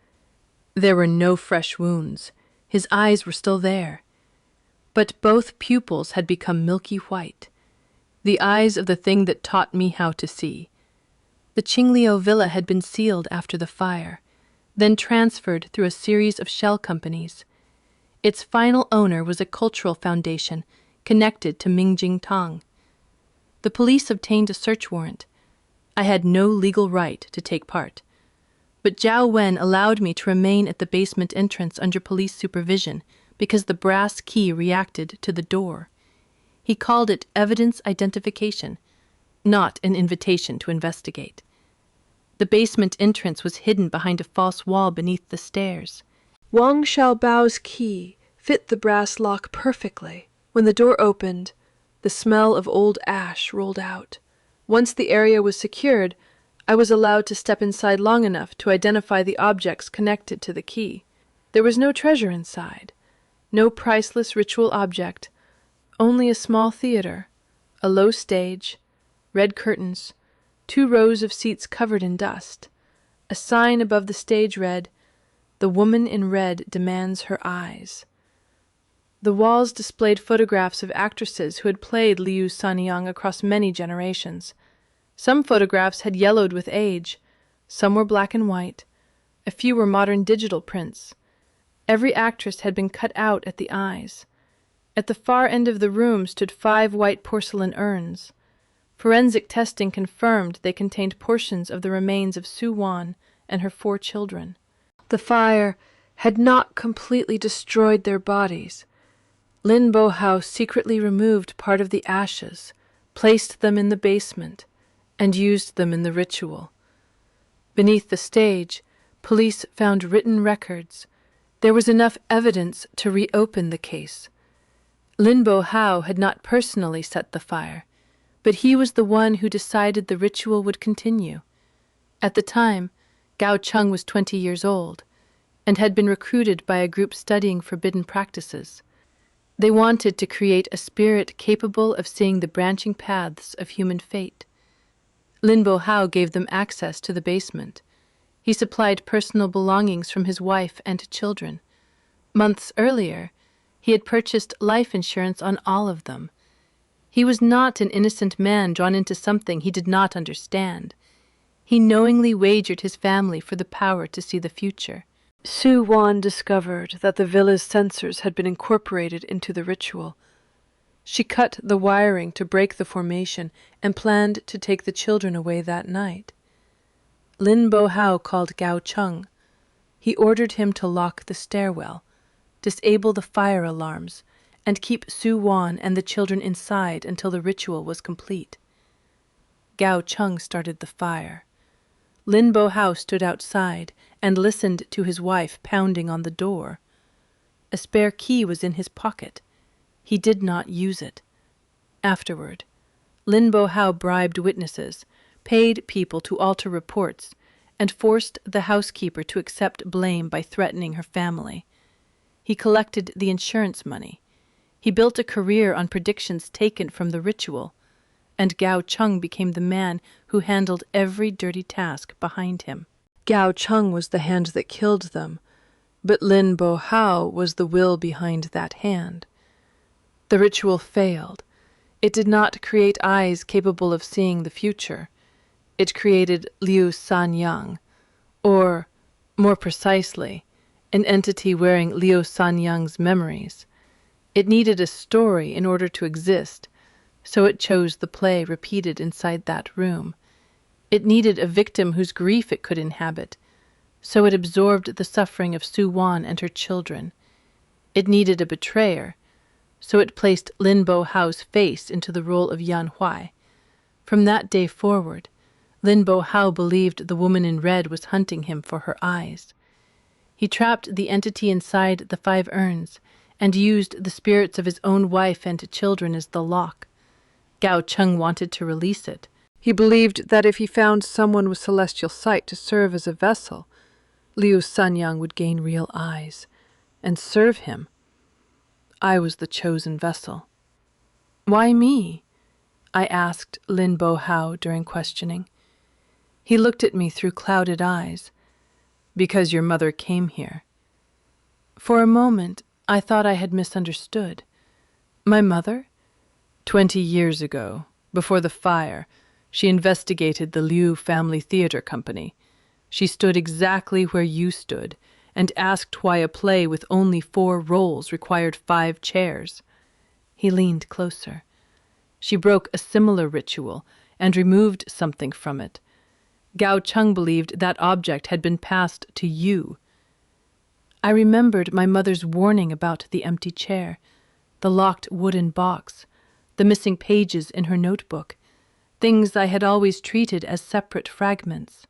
There were no fresh wounds. His eyes were still there. But both pupils had become milky white. The eyes of the thing that taught me how to see. The Qingliu Villa had been sealed after the fire, then transferred through a series of shell companies. Its final owner was a cultural foundation connected to Mingjing Tong. The police obtained a search warrant. I had no legal right to take part. But Zhao Wen allowed me to remain at the basement entrance under police supervision because the brass key reacted to the door. He called it evidence identification, not an invitation to investigate. The basement entrance was hidden behind a false wall beneath the stairs. Wang Xiaobao's key fit the brass lock perfectly. When the door opened, the smell of old ash rolled out. Once the area was secured, I was allowed to step inside long enough to identify the objects connected to the key. There was no treasure inside, no priceless ritual object, only a small theater, a low stage, red curtains, 2 rows of seats covered in dust. A sign above the stage read, "The woman in red demands her eyes." The walls displayed photographs of actresses who had played Liu Sanyang across many generations. Some photographs had yellowed with age, some were black and white, a few were modern digital prints. Every actress had been cut out at the eyes. At the far end of the room stood 5 white porcelain urns. Forensic testing confirmed they contained portions of the remains of Su Wan and her 4 children. The fire had not completely destroyed their bodies. Lin Bo Hao secretly removed part of the ashes, placed them in the basement, and used them in the ritual. Beneath the stage, police found written records. There was enough evidence to reopen the case. Lin Bo Hao had not personally set the fire, but he was the one who decided the ritual would continue. At the time, Gao Cheng was 20 years old and had been recruited by a group studying forbidden practices. They wanted to create a spirit capable of seeing the branching paths of human fate. Lin Bo Hao gave them access to the basement. He supplied personal belongings from his wife and children. Months earlier, he had purchased life insurance on all of them. He was not an innocent man drawn into something he did not understand. He knowingly wagered his family for the power to see the future. Su Wan discovered that the villa's sensors had been incorporated into the ritual. She cut the wiring to break the formation and planned to take the children away that night. Lin Bo Hao called Gao Cheng. He ordered him to lock the stairwell, disable the fire alarms, and keep Su Wan and the children inside until the ritual was complete. Gao Cheng started the fire. Lin Bo Hao stood outside and listened to his wife pounding on the door. A spare key was in his pocket. He did not use it. Afterward, Lin Bo Hao bribed witnesses, paid people to alter reports, and forced the housekeeper to accept blame by threatening her family. He collected the insurance money. He built a career on predictions taken from the ritual, and Gao Cheng became the man who handled every dirty task behind him. Gao Cheng was the hand that killed them, but Lin Bo Hao was the will behind that hand. The ritual failed. It did not create eyes capable of seeing the future. It created Liu Sanyang, or, more precisely, an entity wearing Liu Sanyang's memories. It needed a story in order to exist, so it chose the play repeated inside that room. It needed a victim whose grief it could inhabit, so it absorbed the suffering of Su Wan and her children. It needed a betrayer, so it placed Lin Bo Hao's face into the role of Yan Huai. From that day forward, Lin Bo Hao believed the woman in red was hunting him for her eyes. He trapped the entity inside the 5 urns and used the spirits of his own wife and children as the lock. Gao Cheng wanted to release it. He believed that if he found someone with celestial sight to serve as a vessel, Liu Sanyang would gain real eyes and serve him. I was the chosen vessel. "Why me?" I asked Lin Bo Hao during questioning. He looked at me through clouded eyes. "Because your mother came here." For a moment, I thought I had misunderstood. My mother? 20 years ago, before the fire, she investigated the Liu family theater company. She stood exactly where you stood and asked why a play with only 4 roles required 5 chairs. He leaned closer. She broke a similar ritual and removed something from it. Gao Cheng believed that object had been passed to you. I remembered my mother's warning about the empty chair, the locked wooden box, the missing pages in her notebook, things I had always treated as separate fragments.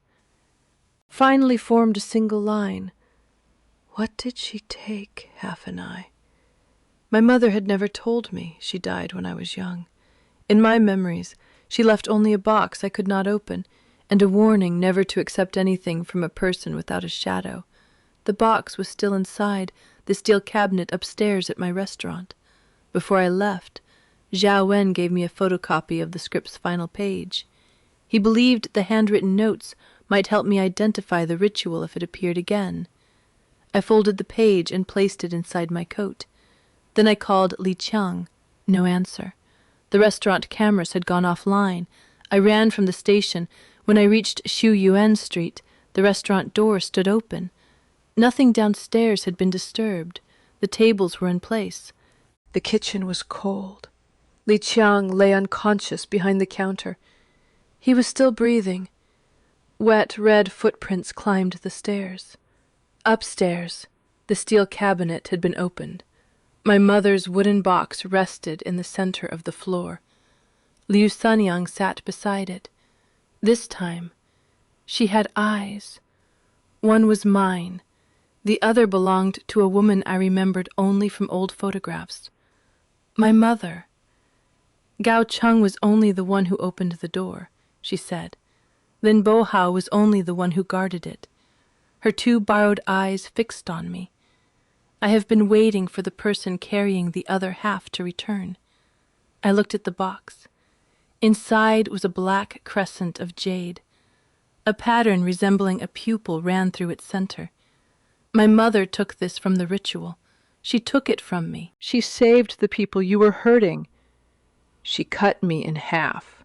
Finally formed a single line. What did she take, half an eye? My mother had never told me she died when I was young. In my memories, she left only a box I could not open, and a warning never to accept anything from a person without a shadow. The box was still inside the steel cabinet upstairs at my restaurant. Before I left, Zhao Wen gave me a photocopy of the script's final page. He believed the handwritten notes might help me identify the ritual if it appeared again. I folded the page and placed it inside my coat. Then I called Li Qiang. No answer. The restaurant cameras had gone offline. I ran from the station. When I reached Yuan Street, the restaurant door stood open. Nothing downstairs had been disturbed. The tables were in place. The kitchen was cold. Li Qiang lay unconscious behind the counter. He was still breathing. Wet, red footprints climbed the stairs. Upstairs, the steel cabinet had been opened. My mother's wooden box rested in the center of the floor. Liu Sanyang sat beside it. This time, she had eyes. One was mine. The other belonged to a woman I remembered only from old photographs. My mother. Gao Cheng was only the one who opened the door, she said. Lin Bohao was only the one who guarded it. Her two borrowed eyes fixed on me. I have been waiting for the person carrying the other half to return. I looked at the box. Inside was a black crescent of jade. A pattern resembling a pupil ran through its center. My mother took this from the ritual. She took it from me. She saved the people you were hurting. She cut me in half.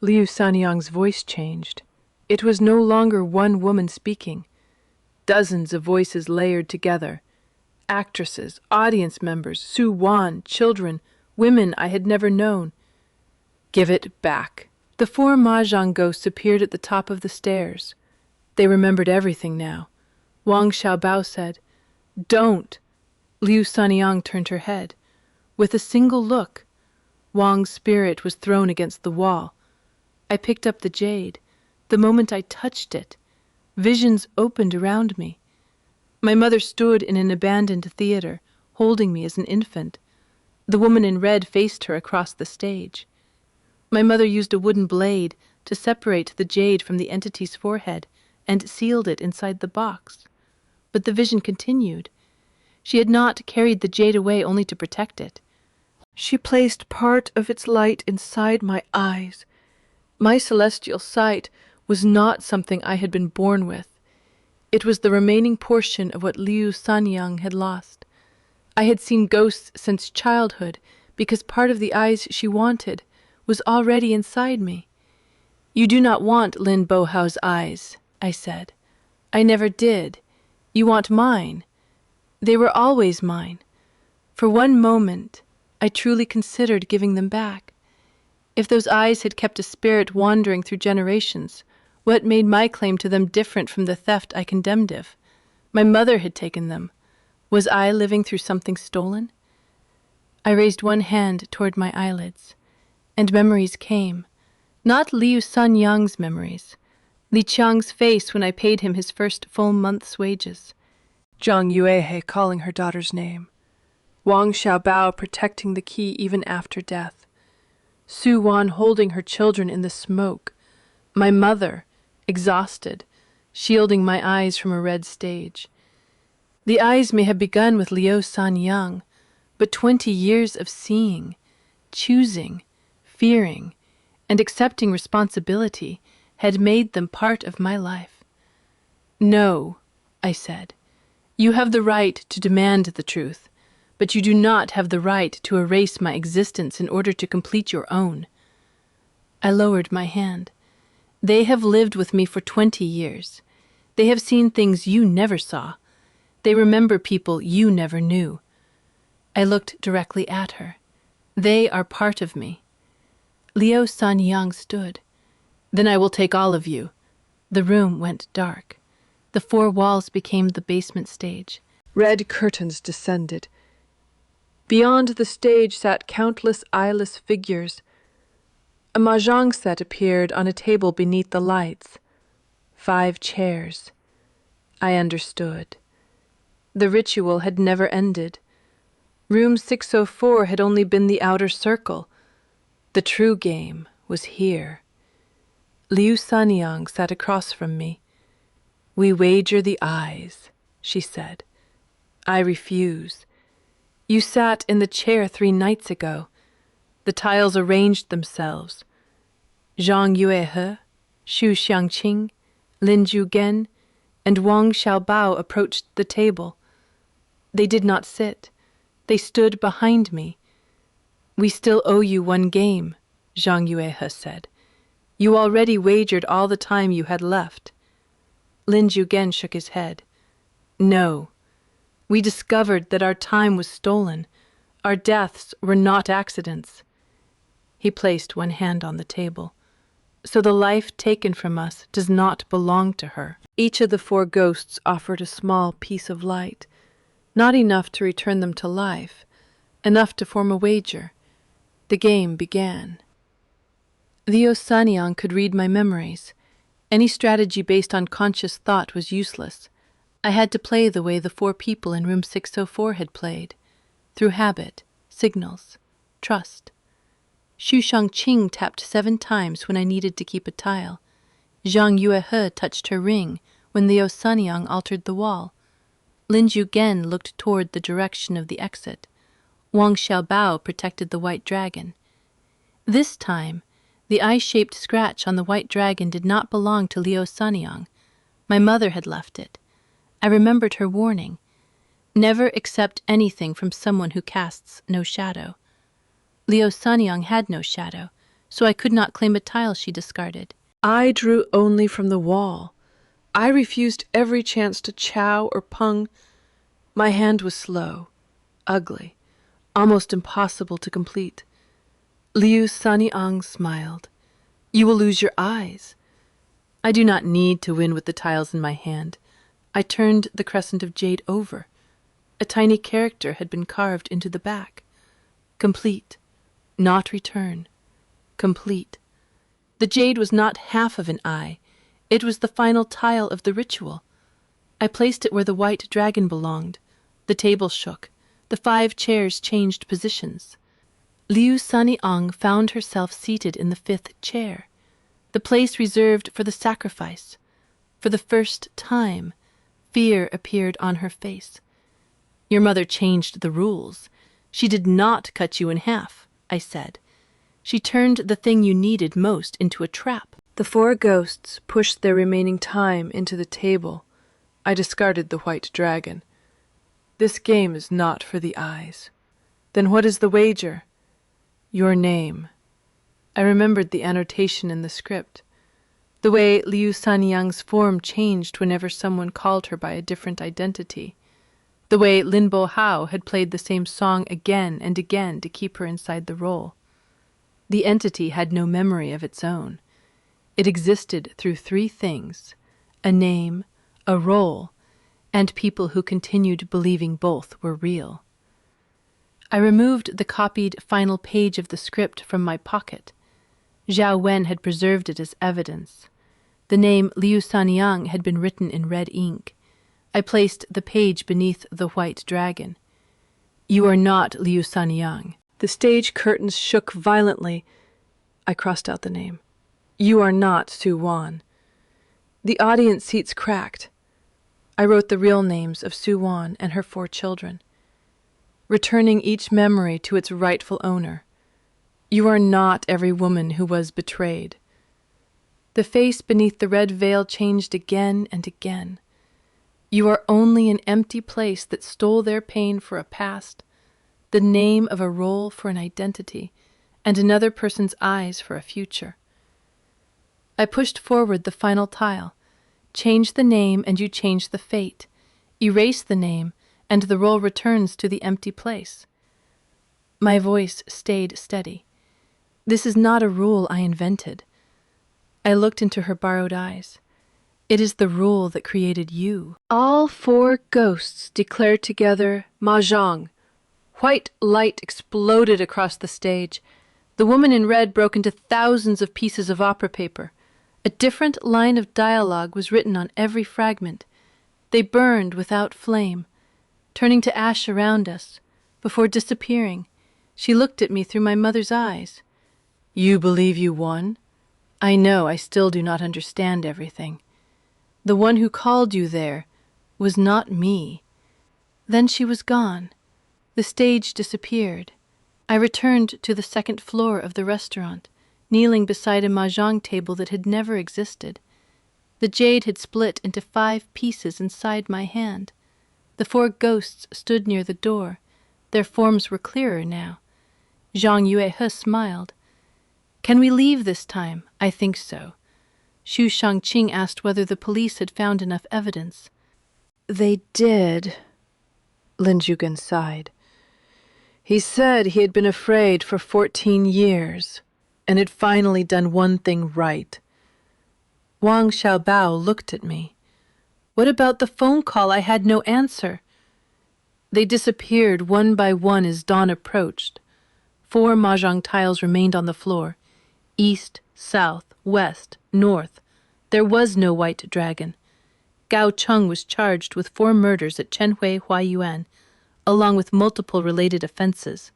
Liu Sanyang's voice changed. It was no longer one woman speaking. Dozens of voices layered together. Actresses, audience members, Su Wan, children, women I had never known. Give it back. The 4 Mahjong ghosts appeared at the top of the stairs. They remembered everything now. Wang Xiaobao said, "Don't." Liu Sanyang turned her head. With a single look, Wang's spirit was thrown against the wall. I picked up the jade. The moment I touched it, visions opened around me. My mother stood in an abandoned theater, holding me as an infant. The woman in red faced her across the stage. My mother used a wooden blade to separate the jade from the entity's forehead and sealed it inside the box. But the vision continued. She had not carried the jade away only to protect it. She placed part of its light inside my eyes. My celestial sight was not something I had been born with. It was the remaining portion of what Liu Sanyang had lost. I had seen ghosts since childhood because part of the eyes she wanted was already inside me. "You do not want Lin Bohao's eyes," I said. "I never did. You want mine." They were always mine. For one moment, I truly considered giving them back. If those eyes had kept a spirit wandering through generations, what made my claim to them different from the theft I condemned of? My mother had taken them. Was I living through something stolen? I raised one hand toward my eyelids, and memories came. Not Liu Sanyang's memories. Li Qiang's face when I paid him his first full month's wages. Zhang Yuehe calling her daughter's name. Wang Xiaobao protecting the key even after death. Su Wan holding her children in the smoke. My mother, exhausted, shielding my eyes from a red stage. The eyes may have begun with Liu Sanyang, but 20 years of seeing, choosing, fearing, and accepting responsibility had made them part of my life. "No," I said. "You have the right to demand the truth, but you do not have the right to erase my existence in order to complete your own." I lowered my hand. "They have lived with me for 20 years. They have seen things you never saw. They remember people you never knew." I looked directly at her. "They are part of me." Liu Sanyang stood. "Then I will take all of you." The room went dark. The 4 walls became the basement stage. Red curtains descended. Beyond the stage sat countless eyeless figures. A mahjong set appeared on a table beneath the lights. 5 chairs. I understood. The ritual had never ended. Room 604 had only been the outer circle. The true game was here. Liu Sanyang sat across from me. "We wager the eyes," she said. "I refuse. You sat in the chair 3 nights ago. The tiles arranged themselves. Zhang Yuehe, Xu Xiangqing, Lin Zhugen, and Wang Xiaobao approached the table. They did not sit. They stood behind me. We still owe you 1 game, Zhang Yuehe said. You already wagered all the time you had left. Lin Zhugen shook his head. No. We discovered that our time was stolen. Our deaths were not accidents. He placed 1 hand on the table. So the life taken from us does not belong to her. Each of the 4 ghosts offered a small piece of light, not enough to return them to life, enough to form a wager. The game began. Liu Sanyang could read my memories. Any strategy based on conscious thought was useless. I had to play the way the 4 people in room 604 had played, through habit, signals, trust. Xu Shangqing tapped 7 times when I needed to keep a tile. Zhang Yuehe touched her ring when Liu Sanyang altered the wall. Lin Zhugen looked toward the direction of the exit. Wang Xiaobao protected the white dragon. This time, the eye-shaped scratch on the white dragon did not belong to Liu Sanyang. My mother had left it. I remembered her warning. Never accept anything from someone who casts no shadow. Liu Sanyang had no shadow, so I could not claim a tile she discarded. I drew only from the wall. I refused every chance to chow or pung. My hand was slow, ugly, almost impossible to complete. Liu Sanyang smiled. You will lose your eyes. I do not need to win with the tiles in my hand. I turned the crescent of jade over. A tiny character had been carved into the back. Complete. Not return. Complete. The jade was not half of an eye. It was the final tile of the ritual. I placed it where the white dragon belonged. The table shook. The 5 chairs changed positions. Liu Sanyang found herself seated in the 5th chair, the place reserved for the sacrifice. For the first time, fear appeared on her face. Your mother changed the rules. She did not cut you in half, I said. She turned the thing you needed most into a trap. The 4 ghosts pushed their remaining time into the table. I discarded the white dragon. This game is not for the eyes. Then what is the wager? Your name. I remembered the annotation in the script. The way Liu Sanyang's form changed whenever someone called her by a different identity. The way Lin Bo Hao had played the same song again and again to keep her inside the role. The entity had no memory of its own. It existed through 3 things: a name, a role, and people who continued believing both were real. I removed the copied final page of the script from my pocket. Zhao Wen had preserved it as evidence. The name Liu Sanyang had been written in red ink. I placed the page beneath the white dragon. You are not Liu Sanyang. The stage curtains shook violently. I crossed out the name. You are not Su Wan. The audience seats cracked. I wrote the real names of Su Wan and her 4 children, returning each memory to its rightful owner. You are not every woman who was betrayed. The face beneath the red veil changed again and again. You are only an empty place that stole their pain for a past, the name of a role for an identity, and another person's eyes for a future. I pushed forward the final tile. Change the name and you change the fate. Erase the name and the role returns to the empty place. My voice stayed steady. This is not a rule I invented. I looked into her borrowed eyes. It is the rule that created you. All 4 ghosts declared together Mahjong. White light exploded across the stage. The woman in red broke into thousands of pieces of opera paper. A different line of dialogue was written on every fragment. They burned without flame, turning to ash around us. Before disappearing, she looked at me through my mother's eyes. You believe you won? I know I still do not understand everything. The one who called you there was not me. Then she was gone. The stage disappeared. I returned to the second floor of the restaurant, kneeling beside a mahjong table that had never existed. The jade had split into 5 pieces inside my hand. The 4 ghosts stood near the door. Their forms were clearer now. Zhang Yuehe smiled. "Can we leave this time?" "I think so." Xu Shangqing asked whether the police had found enough evidence. They did, Lin Zhugen sighed. He said he had been afraid for 14 years and had finally done one thing right. Wang Xiaobao looked at me. What about the phone call? I had no answer. They disappeared one by one as dawn approached. 4 mahjong tiles remained on the floor. East, south, west, north. There was no white dragon. Gao Cheng was charged with 4 murders at Chenhui Huayuan, along with multiple related offenses.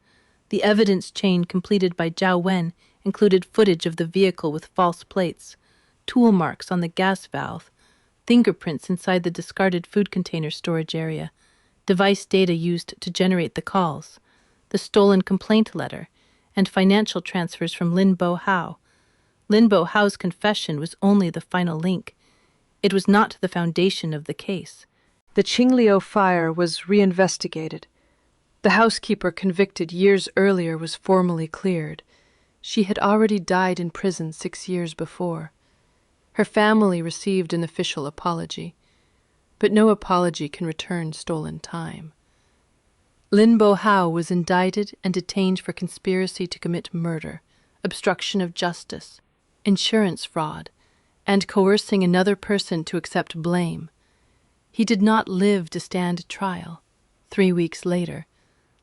The evidence chain completed by Zhao Wen included footage of the vehicle with false plates, tool marks on the gas valve, fingerprints inside the discarded food container storage area, device data used to generate the calls, the stolen complaint letter, and financial transfers from Lin Bo Hao. Lin Bo Hao's confession was only the final link. It was not the foundation of the case. The Qingliu fire was reinvestigated. The housekeeper convicted years earlier was formally cleared. She had already died in prison 6 years before. Her family received an official apology, but no apology can return stolen time. Lin Bo Hao was indicted and detained for conspiracy to commit murder, obstruction of justice, insurance fraud, and coercing another person to accept blame. He did not live to stand trial. 3 weeks later,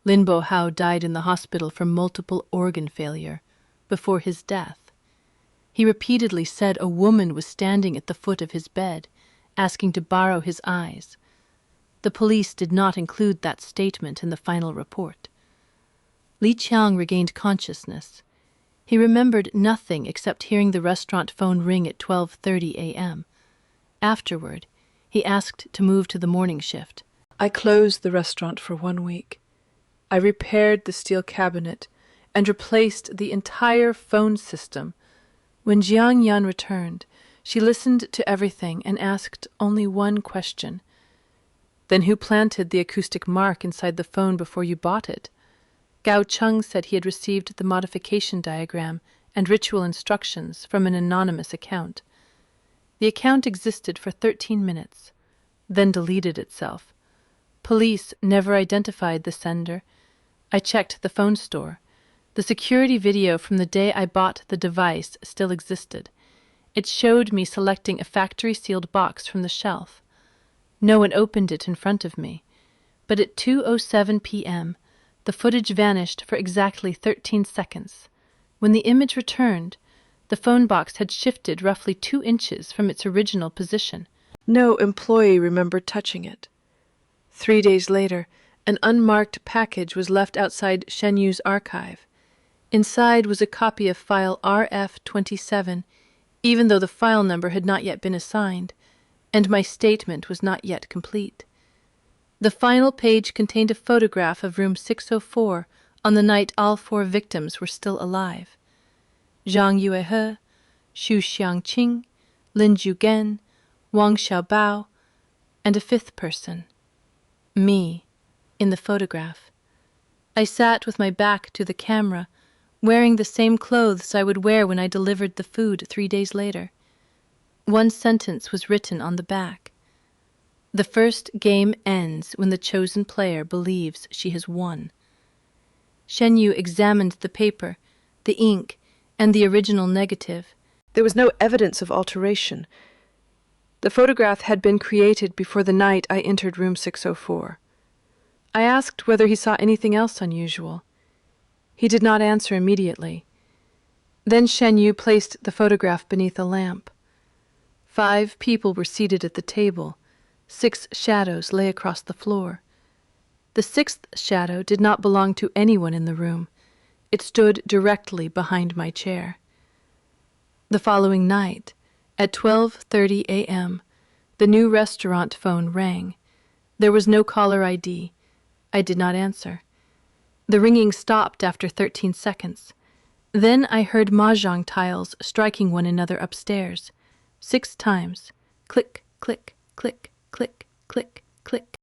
Lin Bo Hao died in the hospital from multiple organ failure before his death. He repeatedly said a woman was standing at the foot of his bed, asking to borrow his eyes. The police did not include that statement in the final report. Li Qiang regained consciousness. He remembered nothing except hearing the restaurant phone ring at 12:30 a.m. Afterward, he asked to move to the morning shift. I closed the restaurant for 1 week. I repaired the steel cabinet and replaced the entire phone system. When Jiang Yan returned, she listened to everything and asked only one question. Then who planted the acoustic mark inside the phone before you bought it? Gao Cheng said he had received the modification diagram and ritual instructions from an anonymous account. The account existed for 13 minutes, then deleted itself. Police never identified the sender. I checked the phone store. The security video from the day I bought the device still existed. It showed me selecting a factory-sealed box from the shelf. No one opened it in front of me. But at 2:07 p.m., the footage vanished for exactly 13 seconds. When the image returned, the phone box had shifted roughly 2 inches from its original position. No employee remembered touching it. 3 days later, an unmarked package was left outside Shen Yu's archive. Inside was a copy of file RF27, even though the file number had not yet been assigned, and my statement was not yet complete. The final page contained a photograph of room 604 on the night all 4 victims were still alive. Zhang Yuehe, Xu Xiangqing, Lin Zhugen, Wang Xiaobao, and a 5th person. Me, in the photograph. I sat with my back to the camera, wearing the same clothes I would wear when I delivered the food 3 days later. One sentence was written on the back. The first game ends when the chosen player believes she has won. Shen Yu examined the paper, the ink, and the original negative. There was no evidence of alteration. The photograph had been created before the night I entered room 604. I asked whether he saw anything else unusual. He did not answer immediately. Then Shen Yu placed the photograph beneath a lamp. 5 people were seated at the table. 6 shadows lay across the floor. The 6th shadow did not belong to anyone in the room. It stood directly behind my chair. The following night, at 12:30 a.m., the new restaurant phone rang. There was no caller ID. I did not answer. The ringing stopped after 13 seconds. Then I heard Mahjong tiles striking one another upstairs. 6 times. Click, click, click, click, click, click.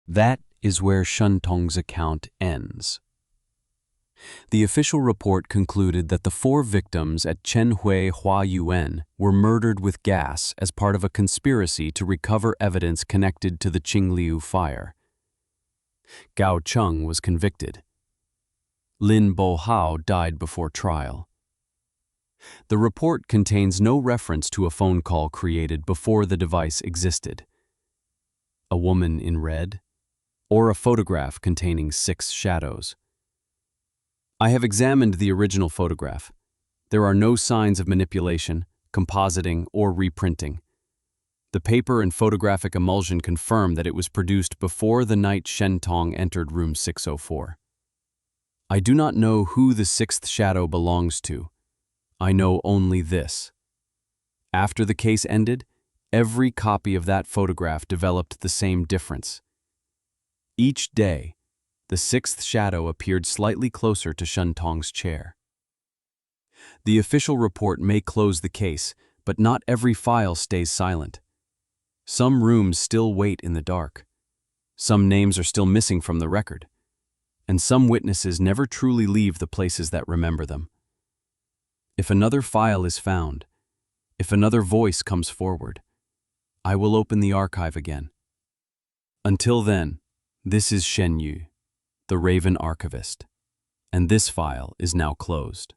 That is where Shen Tong's account ends. The official report concluded that the 4 victims at Chenhui Huayuan were murdered with gas as part of a conspiracy to recover evidence connected to the Qingliu fire. Gao Cheng was convicted. Lin Bohao died before trial. The report contains no reference to a phone call created before the device existed, a woman in red, or a photograph containing 6 shadows. I have examined the original photograph. There are no signs of manipulation, compositing, or reprinting. The paper and photographic emulsion confirm that it was produced before the night Shen Tong entered room 604. I do not know who the 6th shadow belongs to. I know only this. After the case ended, every copy of that photograph developed the same difference. Each day, the 6th shadow appeared slightly closer to Shen Tong's chair. The official report may close the case, but not every file stays silent. Some rooms still wait in the dark. Some names are still missing from the record. And some witnesses never truly leave the places that remember them. If another file is found, if another voice comes forward, I will open the archive again. Until then, this is Shen Yu, the Raven Archivist, and this file is now closed.